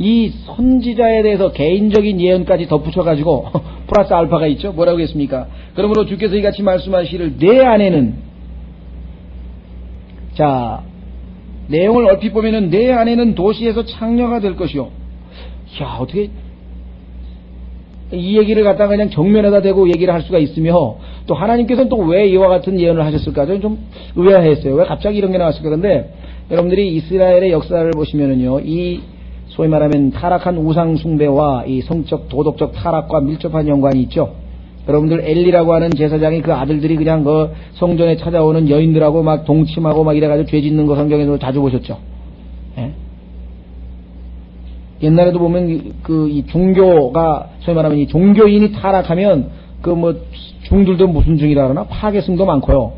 이 선지자에 대해서 개인적인 예언까지 덧붙여가지고 플러스 알파가 있죠. 뭐라고 했습니까? 그러므로 주께서 이같이 말씀하시기를 내 아내는, 자, 내용을 얼핏 보면은 내 아내는 도시에서 창녀가 될 것이요. 야, 어떻게 이 얘기를 갖다가 그냥 정면에다 대고 얘기를 할 수가 있으며 또 하나님께서는 또 왜 이와 같은 예언을 하셨을까? 저는 좀 의아했어요. 왜 갑자기 이런 게 나왔을까? 그런데 여러분들이 이스라엘의 역사를 보시면은요, 이 소위 말하면 타락한 우상 숭배와 이 성적 도덕적 타락과 밀접한 연관이 있죠. 여러분들 엘리라고 하는 제사장이 그 아들들이 그냥 그 성전에 찾아오는 여인들하고 막 동침하고 막 이래가지고 죄 짓는 거 성경에서 자주 보셨죠. 예? 옛날에도 보면 이 종교가 소위 말하면 이 종교인이 타락하면 중들도 무슨 중이라 그러나 파괴승도 많고요.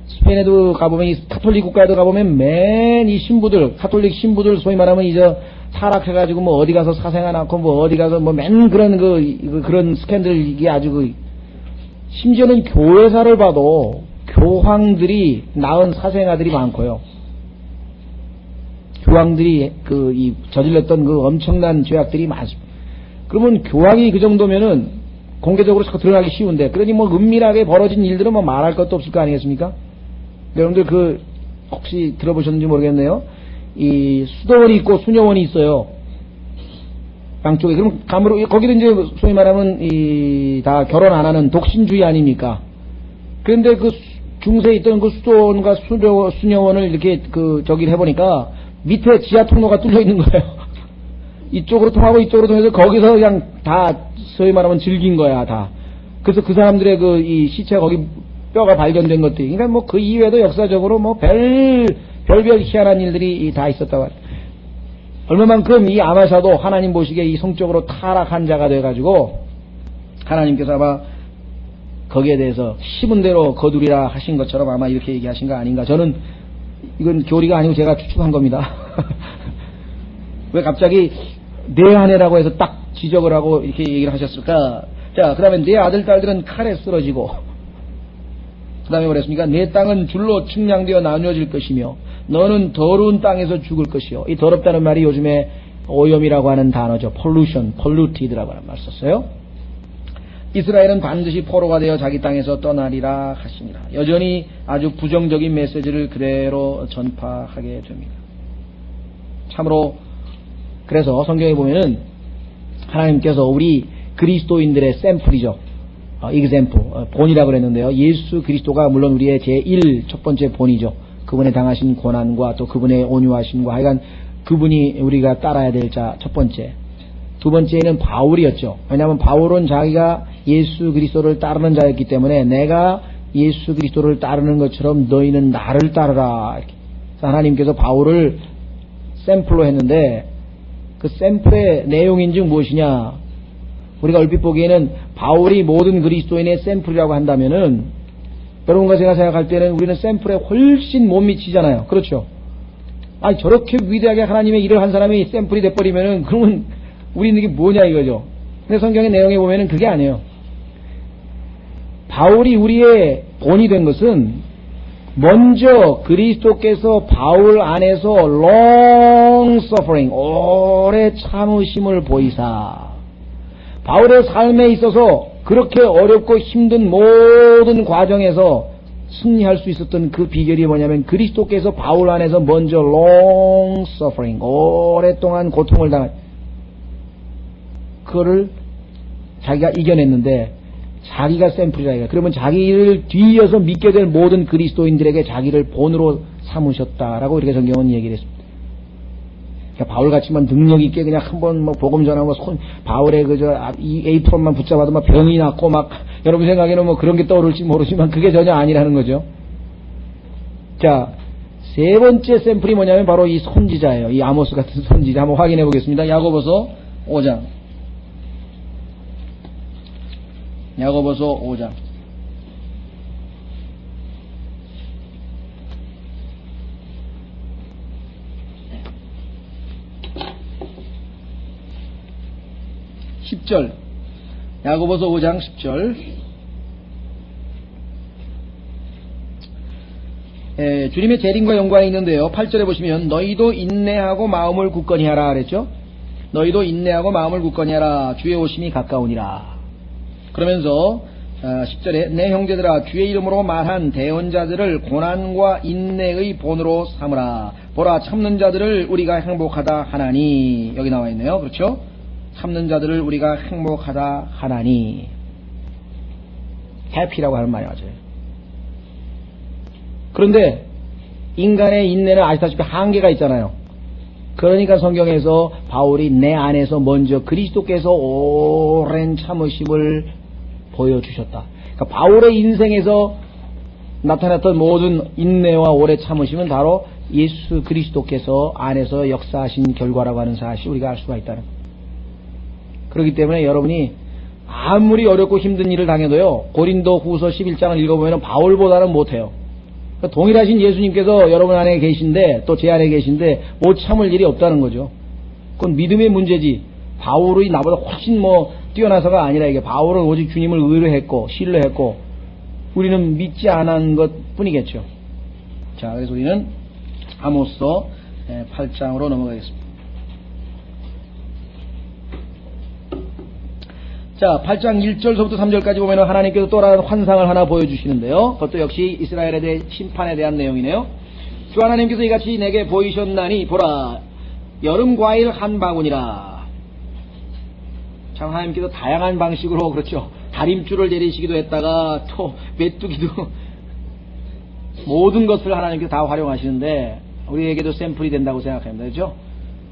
스페인에도 가보면 이 카톨릭 국가에도 가보면 맨 이 신부들 카톨릭 신부들 소위 말하면 이제 타락해가지고 어디 가서 사생아 낳고 어디 가서 맨 그런 그런 스캔들이 아주 심지어는 교회사를 봐도 교황들이 낳은 사생아들이 많고요. 교황들이 이 저질렀던 엄청난 죄악들이 많습니다. 그러면 교황이 그 정도면은 공개적으로 자꾸 드러나기 쉬운데, 그러니 은밀하게 벌어진 일들은 말할 것도 없을 거 아니겠습니까? 여러분들 혹시 들어보셨는지 모르겠네요. 이 수도원이 있고 수녀원이 있어요. 양쪽에. 그럼 거기도 이제 소위 말하면 다 결혼 안 하는 독신주의 아닙니까? 그런데 중세에 있던 수도원과 수녀원을 이렇게 저기를 해보니까 밑에 지하 통로가 뚫려 있는 거예요. 이쪽으로 통하고 이쪽으로 통해서 거기서 그냥 다 소위 말하면 즐긴 거야, 다. 그래서 그 사람들의 이 시체가 거기 뼈가 발견된 것들이. 그러니까 그 이외에도 역사적으로 별별 희한한 일들이 다 있었다고 합니다. 얼마만큼 이 아마샤도 하나님 보시기에 이 성적으로 타락한 자가 돼가지고 하나님께서 아마 거기에 대해서 심은 대로 거두리라 하신 것처럼 아마 이렇게 얘기하신 거 아닌가. 저는 이건 교리가 아니고 제가 추측한 겁니다. 왜 갑자기 내 아내라고 해서 딱 지적을 하고 이렇게 얘기를 하셨을까? 자, 그 다음에 내 아들, 딸들은 칼에 쓰러지고, 그 다음에 뭐랬습니까? 내 땅은 줄로 측량되어 나누어질 것이며, 너는 더러운 땅에서 죽을 것이요. 이 더럽다는 말이 요즘에 오염이라고 하는 단어죠. pollution, polluted라고 하는 말 썼어요. 이스라엘은 반드시 포로가 되어 자기 땅에서 떠나리라 하시니라. 여전히 아주 부정적인 메시지를 그대로 전파하게 됩니다. 참으로 그래서 성경에 보면은 하나님께서 우리 그리스도인들의 샘플이죠. example, 본이라고 그랬는데요. 예수 그리스도가 물론 우리의 첫 번째 본이죠. 그분의 당하신 고난과 또 그분의 온유하심과 하여간 그분이 우리가 따라야 될 자 첫 번째. 두 번째는 바울이었죠. 왜냐하면 바울은 자기가 예수 그리스도를 따르는 자였기 때문에 내가 예수 그리스도를 따르는 것처럼 너희는 나를 따르라. 이렇게. 하나님께서 바울을 샘플로 했는데 그 샘플의 내용인즉 무엇이냐? 우리가 얼핏 보기에는 바울이 모든 그리스도인의 샘플이라고 한다면은 여러분과 제가 생각할 때는 우리는 샘플에 훨씬 못 미치잖아요. 그렇죠? 아니 저렇게 위대하게 하나님의 일을 한 사람이 샘플이 돼버리면은 그러면 우리는 이게 뭐냐 이거죠. 근데 성경의 내용에 보면은 그게 아니에요. 바울이 우리의 본이 된 것은 먼저 그리스도께서 바울 안에서 long suffering, 오래 참으심을 보이사 바울의 삶에 있어서 그렇게 어렵고 힘든 모든 과정에서 승리할 수 있었던 그 비결이 뭐냐면 그리스도께서 바울 안에서 먼저 long suffering, 오랫동안 고통을 당한 그거를 자기가 이겨냈는데 자기가 샘플이라 이거야. 그러면 자기를 뒤이어서 믿게 될 모든 그리스도인들에게 자기를 본으로 삼으셨다라고 이렇게 성경은 얘기를 했습니다. 그러니까 바울같이만 능력 있게 그냥 한번 복음 전하고 바울의 이 에이프론만 붙잡아도 병이 났고 여러분 생각에는 그런 게 떠오를지 모르지만 그게 전혀 아니라는 거죠. 자, 세 번째 샘플이 뭐냐면 바로 이 선지자예요. 이 아모스 같은 선지자 한번 확인해 보겠습니다. 야고보서 5장. 야고보서 5장. (10절) 야고보서 5장 10절. 주님의 재림과 연관이 있는데요. 8절에 보시면 너희도 인내하고 마음을 굳건히 하라 그랬죠. 너희도 인내하고 마음을 굳건히 하라. 주의 오심이 가까우니라. 그러면서 10절에 내 형제들아 주의 이름으로 말한 대언자들을 고난과 인내의 본으로 삼으라. 보라 참는 자들을 우리가 행복하다 하나니. 여기 나와 있네요. 그렇죠? 참는 자들을 우리가 행복하다 하나니. 해피라고 하는 말이 맞아요. 그런데 인간의 인내는 아시다시피 한계가 있잖아요. 그러니까 성경에서 바울이 내 안에서 먼저 그리스도께서 오랜 참으심을 보여주셨다. 그러니까 바울의 인생에서 나타났던 모든 인내와 오래 참으심은 바로 예수 그리스도께서 안에서 역사하신 결과라고 하는 사실 우리가 알 수가 있다는 거예요. 그렇기 때문에 여러분이 아무리 어렵고 힘든 일을 당해도요, 고린도 후서 11장을 읽어보면 바울보다는 못해요. 동일하신 예수님께서 여러분 안에 계신데 또 제 안에 계신데 못 참을 일이 없다는 거죠. 그건 믿음의 문제지 바울이 나보다 훨씬 뛰어나서가 아니라 이게 바울은 오직 주님을 의뢰했고 신뢰했고 우리는 믿지 않은 것 뿐이겠죠. 자, 그래서 우리는 아모스서 8장으로 넘어가겠습니다. 자, 8장 1절서부터 3절까지 보면 하나님께서 또 다른 환상을 하나 보여주시는데요. 그것도 역시 이스라엘에 대해 심판에 대한 내용이네요. 주 하나님께서 이같이 내게 보이셨나니 보라 여름 과일 한 바구니라. 참 하나님께서 다양한 방식으로 그렇죠. 다림줄을 내리시기도 했다가 또 메뚜기도 모든 것을 하나님께서 다 활용하시는데 우리에게도 샘플이 된다고 생각합니다. 그렇죠?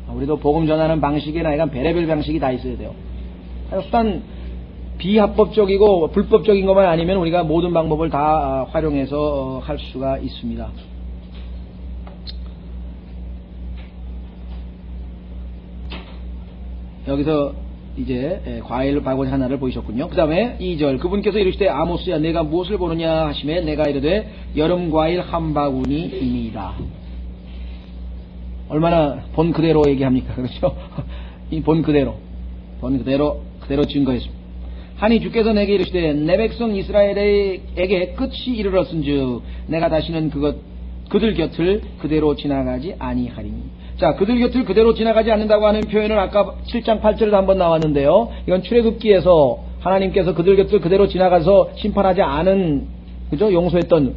우리도 복음 전하는 방식에나 약간 별의별 방식이 다 있어야 돼요. 수단 비합법적이고 불법적인 것만 아니면 우리가 모든 방법을 다 활용해서 할 수가 있습니다. 여기서 이제 과일 바구니 하나를 보이셨군요. 그 다음에 2절 그분께서 이르시되 아모스야 내가 무엇을 보느냐 하시매 내가 이르되 여름 과일 한 바구니이니이다. 얼마나 본 그대로 얘기합니까? 그렇죠? 이 본 그대로 증거했습니다. 하니 주께서 내게 이르시되 내 백성 이스라엘에게 끝이 이르렀은즉 내가 다시는 그들 곁을 그대로 지나가지 아니하리니. 자, 그들 곁을 그대로 지나가지 않는다고 하는 표현은 아까 7장 8절에도 한번 나왔는데요. 이건 출애굽기에서 하나님께서 그들 곁을 그대로 지나가서 심판하지 않은, 그죠? 용서했던,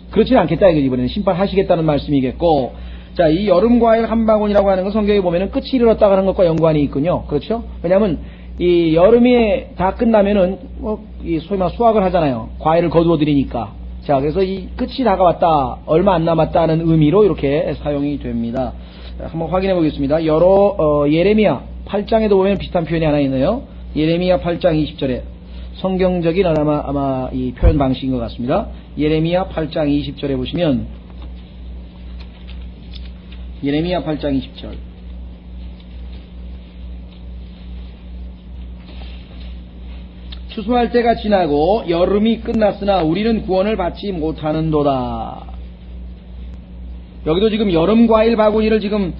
그렇지는 않겠다 이거지. 이번에는 심판하시겠다는 말씀이겠고, 자, 이 여름 과일 한 바구니라고 하는 건 성경에 보면은 끝이 이르렀다고 하는 것과 연관이 있군요. 그렇죠? 왜냐하면 이 여름이 다 끝나면은 이 소위 말 수확을 하잖아요. 과일을 거두어 드리니까. 자, 그래서 이 끝이 다가왔다, 얼마 안 남았다는 의미로 이렇게 사용이 됩니다. 한번 확인해 보겠습니다. 예레미야 8장에도 보면 비슷한 표현이 하나 있네요. 예레미야 8장 20절에 성경적인 아마 이 표현 방식인 것 같습니다. 예레미야 8장 20절에 보시면 예레미야 8장 20절 추수할 때가 지나고 여름이 끝났으나 우리는 구원을 받지 못하는도다. 여기도 지금 여름 과일 바구니를 지금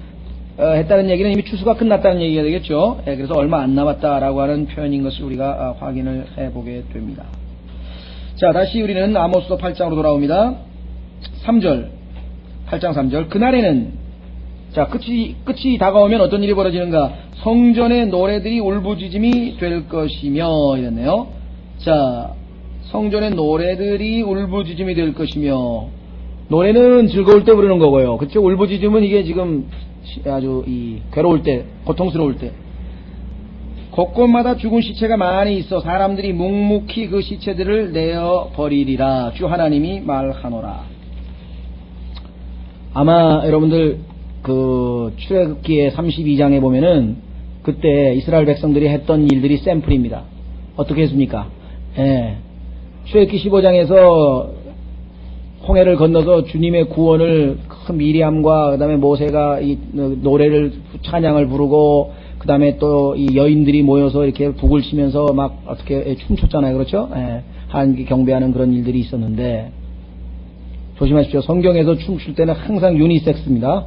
했다는 얘기는 이미 추수가 끝났다는 얘기가 되겠죠. 그래서 얼마 안 남았다라고 하는 표현인 것을 우리가 확인을 해보게 됩니다. 자, 다시 우리는 아모스서 8장으로 돌아옵니다. 3절 8장 3절 그날에는 자, 끝이 다가오면 어떤 일이 벌어지는가? 성전의 노래들이 울부짖음이 될 것이며 이랬네요. 자, 성전의 노래들이 울부짖음이 될 것이며 노래는 즐거울 때 부르는 거고요. 그렇죠? 울부짖음은 이게 지금 아주 괴로울 때, 고통스러울 때. 곳곳마다 죽은 시체가 많이 있어 사람들이 묵묵히 그 시체들을 내어 버리리라. 주 하나님이 말하노라. 아마 여러분들 출애굽기의 32장에 보면은 그때 이스라엘 백성들이 했던 일들이 샘플입니다. 어떻게 했습니까? 출애굽기 15장에서 홍해를 건너서 주님의 구원을 큰 미리암과 그다음에 모세가 이 노래를 찬양을 부르고 그다음에 또 이 여인들이 모여서 이렇게 북을 치면서 막 어떻게 춤췄잖아요. 그렇죠? 하나님께 경배하는 그런 일들이 있었는데 조심하십시오. 성경에서 춤출 때는 항상 유니섹스입니다.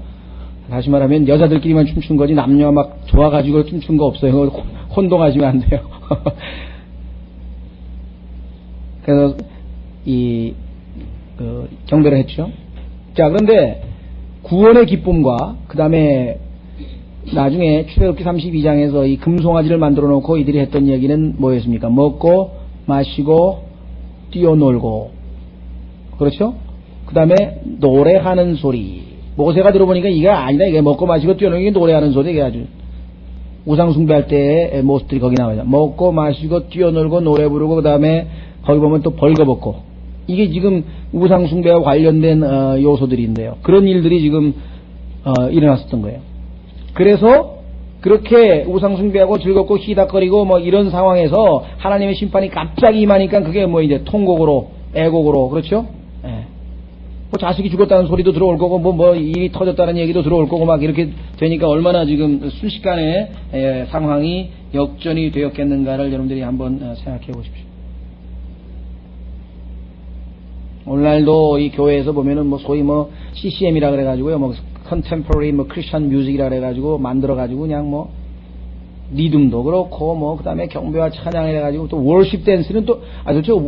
다시 말하면 여자들끼리만 춤춘 거지 남녀 막 좋아가지고 춤춘 거 없어요. 혼동하시면 안 돼요. 그래서 경배를 했죠. 자, 그런데 구원의 기쁨과 그 다음에 나중에 출애굽기 32장에서 이 금송아지를 만들어 놓고 이들이 했던 얘기는 뭐였습니까? 먹고 마시고 뛰어놀고, 그렇죠? 그 다음에 노래하는 소리. 모세가 들어보니까 이게 아니다. 이게 먹고 마시고 뛰어노는 게 노래하는 소리. 이게 아주 우상 숭배할 때의 모습들이 거기 나와요. 먹고 마시고 뛰어놀고 노래 부르고 그 다음에 거기 보면 또 벌거벗고. 이게 지금 우상 숭배와 관련된 요소들인데요. 그런 일들이 지금 일어났었던 거예요. 그래서 그렇게 우상 숭배하고 즐겁고 희닥거리고 뭐 이런 상황에서 하나님의 심판이 갑자기 임하니까 그게 뭐 이제 통곡으로 애곡으로, 그렇죠? 예. 뭐 자식이 죽었다는 소리도 들어올 거고, 뭐 일이 터졌다는 얘기도 들어올 거고, 막 이렇게 되니까 얼마나 지금 순식간에 상황이 역전이 되었겠는가를 여러분들이 한번 생각해 보십시오. 오늘날도 이 교회에서 보면은 뭐 소위 뭐 CCM이라 그래가지고요, 뭐 컨템포러리 뭐 크리스천 뮤직이라 그래가지고 만들어가지고 그냥 뭐 리듬도 그렇고 뭐 그다음에 경배와 찬양을 해가지고 또 월십 댄스는 또 저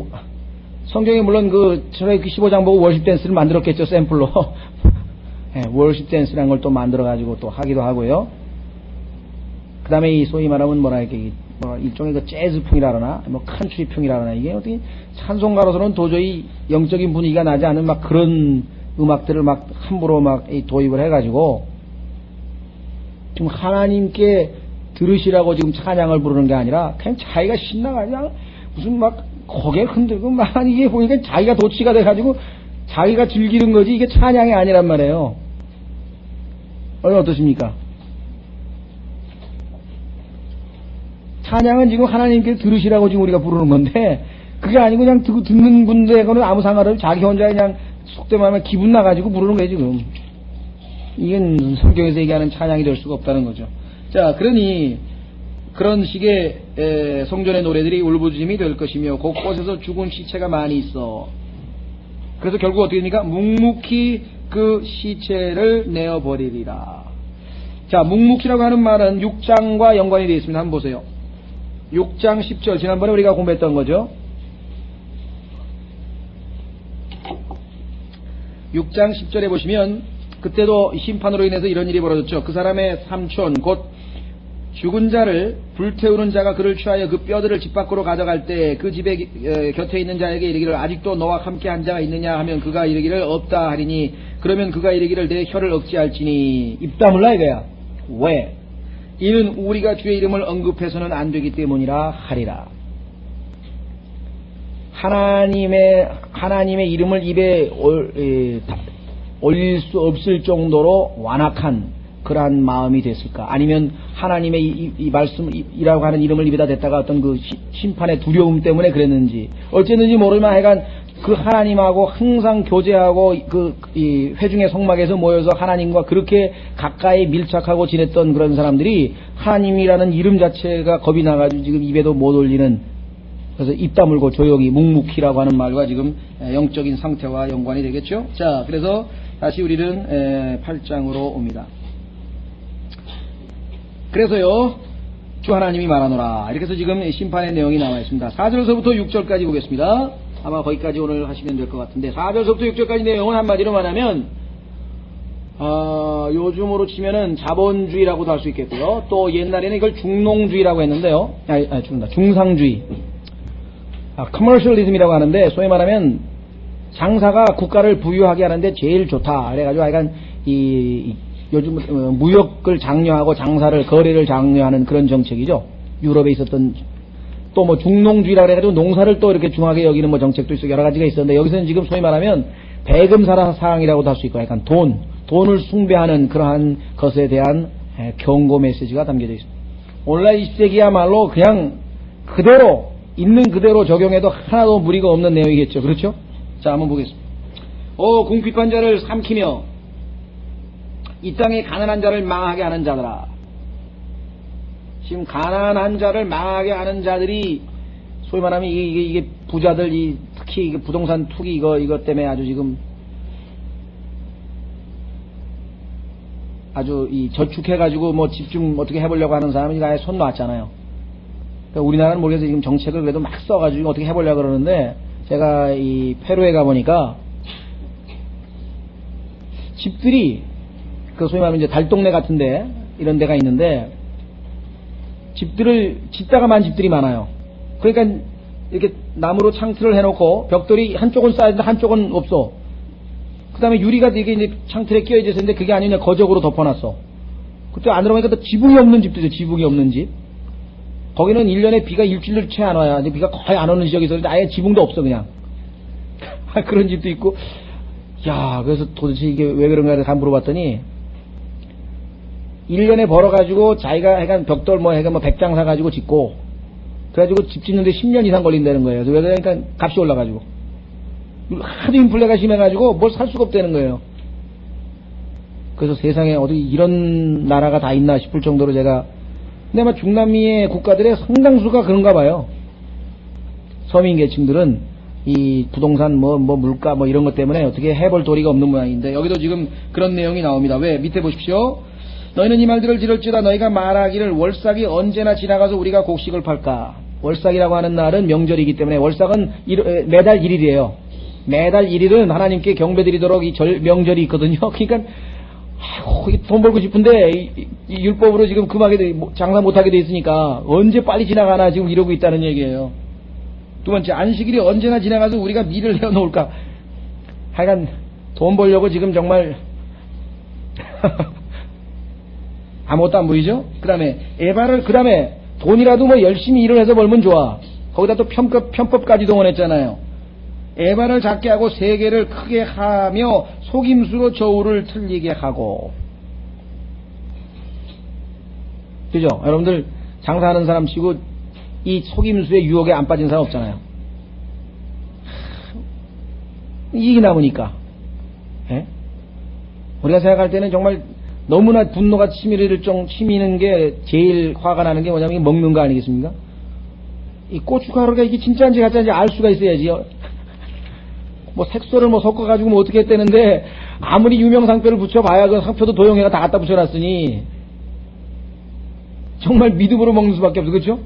성경에 물론 그 출애굽기 15장 보고 월십 댄스를 만들었겠죠, 샘플로. 네, 월십 댄스라는 걸 또 만들어가지고 또 하기도 하고요. 그 다음에 이 소위 말하면 뭐랄까, 뭐 일종의 그 재즈풍이라 그러나, 뭐 칸트리풍이라 그러나, 이게 어떻게 찬송가로서는 도저히 영적인 분위기가 나지 않은 막 그런 음악들을 막 함부로 막 도입을 해가지고, 지금 하나님께 들으시라고 지금 찬양을 부르는 게 아니라, 그냥 자기가 신나가지고, 무슨 막 고개 흔들고 막 이게 보니까 자기가 도치가 돼가지고 자기가 즐기는 거지 이게 찬양이 아니란 말이에요. 어떻습니까? 찬양은 지금 하나님께 들으시라고 지금 우리가 부르는 건데 그게 아니고 그냥 듣는 분들하고는 아무 상관없이 자기 혼자 그냥 속된 말하면 기분 나가지고 부르는 거예요 지금. 이건 성경에서 얘기하는 찬양이 될 수가 없다는 거죠. 자, 그러니 그런 식의 성전의 노래들이 울부짖음이 될 것이며 곳곳에서 죽은 시체가 많이 있어. 그래서 결국 어떻게 됩니까? 묵묵히 그 시체를 내어버리리라. 자, 묵묵히라고 하는 말은 6장과 연관이 되어 있습니다. 한번 보세요. 6장 10절 지난번에 우리가 공부했던 거죠. 6장 10절에 보시면 그때도 심판으로 인해서 이런 일이 벌어졌죠. 그 사람의 삼촌 곧 죽은 자를 불태우는 자가 그를 취하여 그 뼈들을 집 밖으로 가져갈 때 그 집에 곁에 있는 자에게 이르기를 아직도 너와 함께 한 자가 있느냐 하면 그가 이르기를 없다 하리니 그러면 그가 이르기를 내 혀를 억제할지니 입 다물라 이거야. 왜? 이는 우리가 주의 이름을 언급해서는 안 되기 때문이라 하리라. 하나님의 이름을 입에 올릴 수 없을 정도로 완악한 그러한 마음이 됐을까? 아니면 하나님의 이 말씀이라고 하는 이름을 입에다 댔다가 어떤 그 심판의 두려움 때문에 그랬는지 어쨌는지 모르지만 하여간 그 하나님하고 항상 교제하고 이 회중의 성막에서 모여서 하나님과 그렇게 가까이 밀착하고 지냈던 그런 사람들이 하나님이라는 이름 자체가 겁이 나가지고 지금 입에도 못 올리는, 그래서 입 다물고 조용히 묵묵히라고 하는 말과 지금 영적인 상태와 연관이 되겠죠. 자, 그래서 다시 우리는 8장으로 옵니다. 그래서요, 주 하나님이 말하노라. 이렇게 해서 지금 심판의 내용이 나와 있습니다. 4절서부터 6절까지 보겠습니다. 아마 거기까지 오늘 하시면 될 것 같은데, 4절서부터 6절까지 내용은 한마디로 말하면, 요즘으로 치면은 자본주의라고도 할 수 있겠고요. 또 옛날에는 이걸 중농주의라고 했는데요. 중상주의. 커머셜리즘이라고 하는데, 소위 말하면, 장사가 국가를 부유하게 하는데 제일 좋다. 그래가지고 하여간 요즘 무역을 장려하고 장사를 거래를 장려하는 그런 정책이죠. 유럽에 있었던 또 뭐 중농주의라 그래가지고 농사를 또 이렇게 중하게 여기는 뭐 정책도 있어 여러 가지가 있었는데 여기서는 지금 소위 말하면 배금사라 사항이라고도 할 수 있고 약간 돈을 숭배하는 그러한 것에 대한 경고 메시지가 담겨져 있습니다. 오늘날 20세기야말로 그냥 그대로 있는 그대로 적용해도 하나도 무리가 없는 내용이겠죠. 그렇죠? 자, 한번 보겠습니다. 궁핍한 자를 삼키며 이 땅에 가난한 자를 망하게 하는 자들아. 지금 가난한 자를 망하게 하는 자들이 소위 말하면 이게 부자들 특히 부동산 투기 이것 때문에 아주 지금 아주 저축해가지고 뭐 집 좀 어떻게 해보려고 하는 사람이 아예 손 놨잖아요. 그러니까 우리나라는 모르겠어요. 지금 정책을 그래도 막 써가지고 어떻게 해보려고 그러는데 제가 이 페루에 가보니까 집들이 소위 말하면 이제 달동네 같은데 이런 데가 있는데 집들을 짓다가 만 집들이 많아요. 그러니까 이렇게 나무로 창틀을 해놓고 벽돌이 한쪽은 쌓여있는데 한쪽은 없어. 그 다음에 유리가 이게 이제 창틀에 끼어져 있었는데 그게 아니냐 거적으로 덮어놨어. 그때 안 들어가니까 또 지붕이 없는 집도 있어. 지붕이 없는 집. 거기는 1년에 비가 일주일을 채 안 와야 비가 거의 안 오는 지역이 있었는데 아예 지붕도 없어 그냥. 그런 집도 있고. 야, 그래서 도대체 이게 왜 그런가 해서 물어봤더니 1년에 벌어가지고 자기가 약간 벽돌 해가 100장 사가지고 짓고 그래가지고 집 짓는데 10년 이상 걸린다는 거예요. 왜 그러니까 값이 올라가지고. 하도 인플레가 심해가지고 뭘 살 수가 없다는 거예요. 그래서 세상에 어디 이런 나라가 다 있나 싶을 정도로 제가, 근데 아마 중남미의 국가들의 상당수가 그런가 봐요. 서민 계층들은 이 부동산 물가 이런 것 때문에 어떻게 해볼 도리가 없는 모양인데, 여기도 지금 그런 내용이 나옵니다. 왜? 밑에 보십시오. 너희는 이 말들을 들을지어다. 너희가 말하기를 월삭이 언제나 지나가서 우리가 곡식을 팔까. 월삭이라고 하는 날은 명절이기 때문에, 월삭은 매달 1일이에요. 매달 1일은 하나님께 경배드리도록 이 명절이 있거든요. 그러니까 돈 벌고 싶은데 이 율법으로 지금 금하게 장사 못하게 돼 있으니까 언제 빨리 지나가나 지금 이러고 있다는 얘기예요. 두 번째, 안식일이 언제나 지나가서 우리가 밀을 내어놓을까. 하여간 돈 벌려고 지금 정말 아무것도 안 보이죠? 그 다음에 돈이라도 열심히 일을 해서 벌면 좋아. 거기다 또 편법까지 동원했잖아요. 에바를 작게 하고 세계를 크게 하며 속임수로 저울을 틀리게 하고. 그죠? 여러분들 장사하는 사람 치고 이 속임수의 유혹에 안 빠진 사람 없잖아요. 이익이 남으니까. 예? 우리가 생각할 때는 정말 너무나 분노가 치미는 게 제일 화가 나는 게 뭐냐면 먹는 거 아니겠습니까? 이 고춧가루가 이게 진짜인지 가짜인지 알 수가 있어야지요. 색소를 섞어가지고 어떻게 했다는데, 아무리 유명상표를 붙여봐야 그 상표도 도용해가 다 갖다 붙여놨으니, 정말 믿음으로 먹는 수밖에 없어. 그렇죠?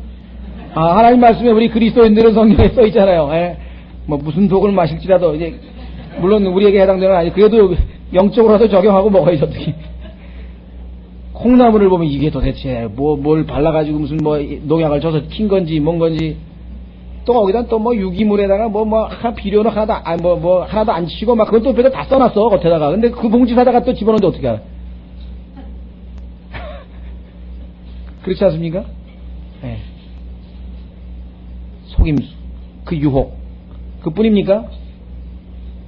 하나님 말씀에 우리 그리스도인들은 성경에 써있잖아요. 예. 무슨 독을 마실지라도, 이제, 물론 우리에게 해당되는 건 아니고, 그래도 영적으로라도 적용하고 먹어야지, 어떻게. 콩나물을 보면 이게 도대체 뭘 발라가지고 무슨 농약을 줘서 킨 건지 뭔 건지, 또 거기다 또 유기물에다가 하나 비료는 하나도 안 치고 그건 또 옆에다 다 써놨어, 겉에다가. 근데 그 봉지 사다가 또 집어넣는데 어떻게 알아? 그렇지 않습니까? 네. 속임수, 그 유혹, 그뿐입니까?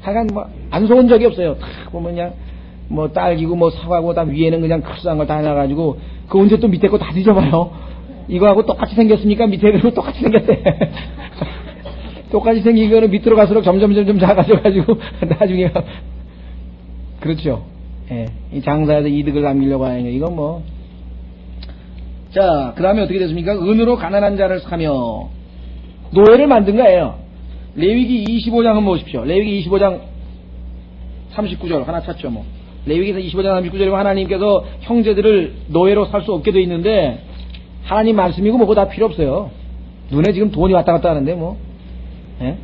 하여간 안 속은 적이 없어요. 딱 보면 그냥 딸기고 사과고 다 위에는 그냥 크스한 걸 다 해놔가지고, 그 언제 또 밑에 거 다 뒤져봐요. 이거하고 똑같이 생겼으니까 밑에 그리고 똑같이 생겼대. 똑같이 생긴 거는 밑으로 갈수록 점점 작아져가지고 나중에. 그렇죠. 예. 이 장사에서 이득을 남기려고 하는 거, 이건 자, 그 다음에 어떻게 됐습니까? 은으로 가난한 자를 사며 노예를 만든 거예요. 레위기 25장 한번 보십시오. 레위기 25장 39절 하나 찾죠. 레위기에서 25장 39절에 하나님께서 형제들을 노예로 살 수 없게 돼 있는데, 하나님 말씀이고 뭐고 다 필요 없어요. 눈에 지금 돈이 왔다 갔다 하는데 예?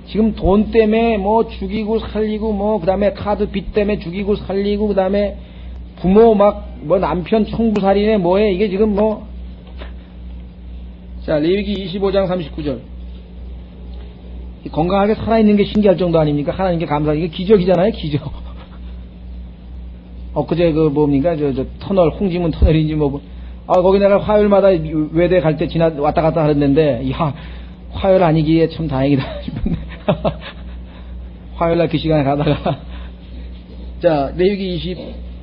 지금 돈 때문에 죽이고 살리고 그 다음에 카드 빚 때문에 죽이고 살리고, 그 다음에 부모 남편 청부살인에 이게 지금 자, 레위기 25장 39절. 건강하게 살아있는 게 신기할 정도 아닙니까? 하나님께 감사하는 게 기적이잖아요, 기적. 엊그제 터널, 홍지문 터널인지 거기 내가 화요일마다 외대 갈 때 왔다 갔다 하는데, 화요일 아니기에 참 다행이다 싶은데. 화요일날 그 시간에 가다가. 자, 레위기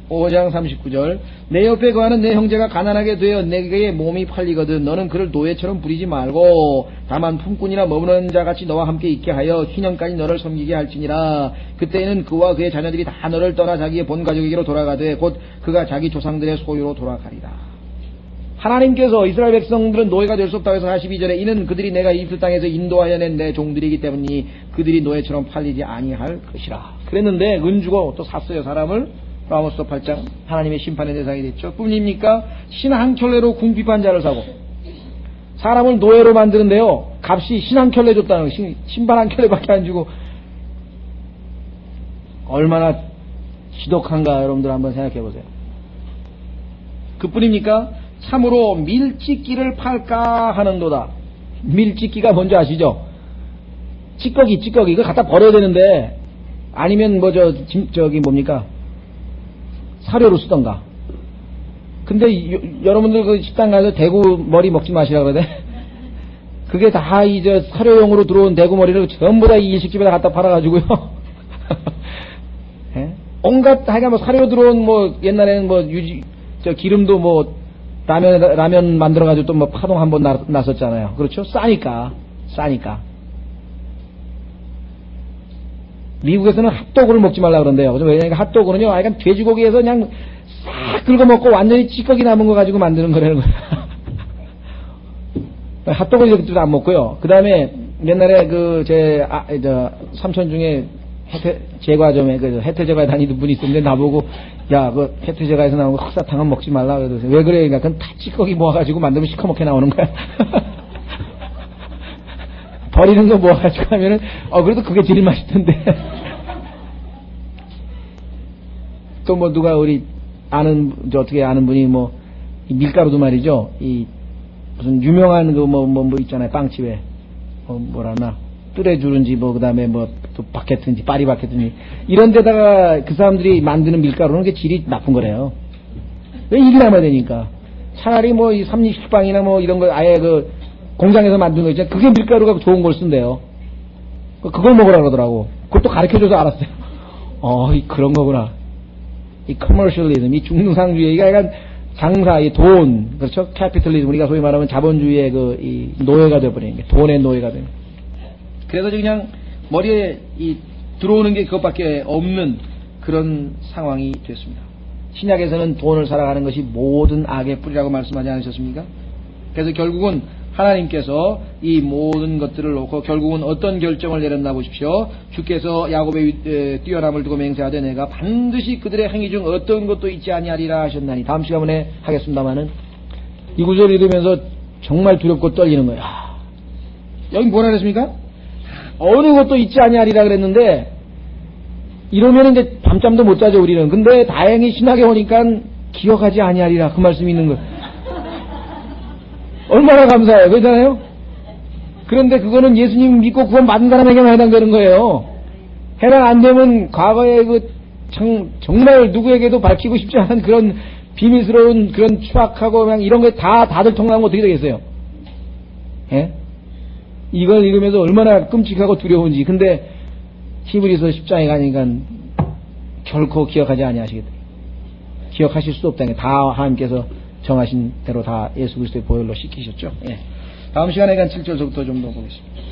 25장 39절. 내 옆에 거하는 내 형제가 가난하게 되어 내게 몸이 팔리거든 너는 그를 노예처럼 부리지 말고 다만 품꾼이나 머무는 자같이 너와 함께 있게 하여 희년까지 너를 섬기게 할지니라. 그때에는 그와 그의 자녀들이 다 너를 떠나 자기의 본 가족에게로 돌아가되 곧 그가 자기 조상들의 소유로 돌아가리라. 하나님께서 이스라엘 백성들은 노예가 될 수 없다고 해서 42절에 이는 그들이 내가 이집트 땅에서 인도하여 낸 내 종들이기 때문이 그들이 노예처럼 팔리지 아니할 것이라. 그랬는데 은 주고 또 샀어요, 사람을. 아모스 8장 하나님의 심판의 대상이 됐죠. 뿐입니까? 신 한 켤레로 궁핍한 자를 사고 사람을 노예로 만드는데요, 값이 신 한 켤레 줬다는 거. 신발 한 켤레밖에 안 주고. 얼마나 지독한가 여러분들 한번 생각해 보세요. 그뿐입니까? 참으로 밀찍기를 팔까 하는도다. 밀찍기가 뭔지 아시죠? 찌꺼기 이거 갖다 버려야 되는데, 아니면 뭡니까? 사료로 쓰던가. 근데 여러분들 그 식당 가서 대구 머리 먹지 마시라 그러대. 그게 다 사료용으로 들어온 대구 머리를 전부 다 이 일식집에다 갖다 팔아가지고요. 예? 온갖 하여간 사료 들어온 옛날에는 기름도 라면 만들어가지고 또 파동 한번 났었잖아요. 그렇죠? 싸니까. 미국에서는 핫도그를 먹지 말라 그런대요. 그래서 왜냐면 핫도그는요, 약간 돼지고기에서 그냥 싹 긁어 먹고 완전히 찌꺼기 남은 거 가지고 만드는 거라는 거예요. 핫도그는 이렇게 안 먹고요. 그 다음에 옛날에 저 삼촌 중에 제과점에 혜태 제과에 다니던 분이 있었는데 나보고 야, 그 혜태 제과에서 나온 거 흑사탕은 먹지 말라. 그래서 왜 그래? 그러니까 그건 다 찌꺼기 모아가지고 만들면 시커멓게 나오는 거야. 버리는 거 모아가지고 하면은 그래도 그게 제일 맛있던데. 또 뭐 누가 우리 어떻게 아는 분이 뭐 밀가루도 말이죠. 이 무슨 유명한 뭐 있잖아요. 빵집에 뭐라나 뜰해주는지 그 다음에 또 바켓인지 파리바켓인지 이런 데다가 그 사람들이 만드는 밀가루는 그 질이 나쁜 거래요. 왜 일이 남아야 되니까. 차라리 뭐 이 삼립식빵이나 뭐 이런 거 아예 그 공장에서 만든 거 있잖아요. 그게 밀가루가 좋은 걸 쓴대요. 그걸 먹으라 그러더라고. 그것도 가르쳐줘서 알았어요. 그런 거구나. 이 커머셜리즘, 이 중상주의가 약간 장사, 이 돈, 그렇죠? 캐피털리즘, 우리가 소위 말하면 자본주의의 이 노예가 되어버리는 게, 돈의 노예가 되는. 그래서 그냥 머리에 들어오는 게 그것밖에 없는 그런 상황이 됐습니다. 신약에서는 돈을 살아가는 것이 모든 악의 뿌리라고 말씀하지 않으셨습니까? 그래서 결국은 하나님께서 이 모든 것들을 놓고 결국은 어떤 결정을 내렸나 보십시오. 주께서 야곱의 뛰어남을 두고 맹세하되 내가 반드시 그들의 행위 중 어떤 것도 있지 아니하리라 하셨나니. 다음 시간에 하겠습니다마는 이 구절을 읽으면서 정말 두렵고 떨리는 거예요. 여기 뭐라 그랬습니까? 어느 것도 있지 아니하리라 그랬는데 이러면 이제 밤잠도 못 자죠 우리는. 근데 다행히 신학에 오니까 기억하지 아니하리라 그 말씀이 있는 거예요. 얼마나 감사해요. 그렇잖아요? 그런데 그거는 예수님 믿고 구원 받은 사람에게만 해당되는 거예요. 해당 안 되면 과거에 정말 누구에게도 밝히고 싶지 않은 그런 비밀스러운 그런 추악하고 그냥 이런 거 다들 통과하면 어떻게 되겠어요? 예? 이걸 읽으면서 얼마나 끔찍하고 두려운지. 근데 히브리서 10장에 가니까 결코 기억하지 아니하시겠다. 기억하실 수 없다는 게 다 하나님께서 정하신 대로 다 예수 그리스도의 보혈로 씻기셨죠. 예. 다음 시간에 7절서부터 좀 더 보겠습니다.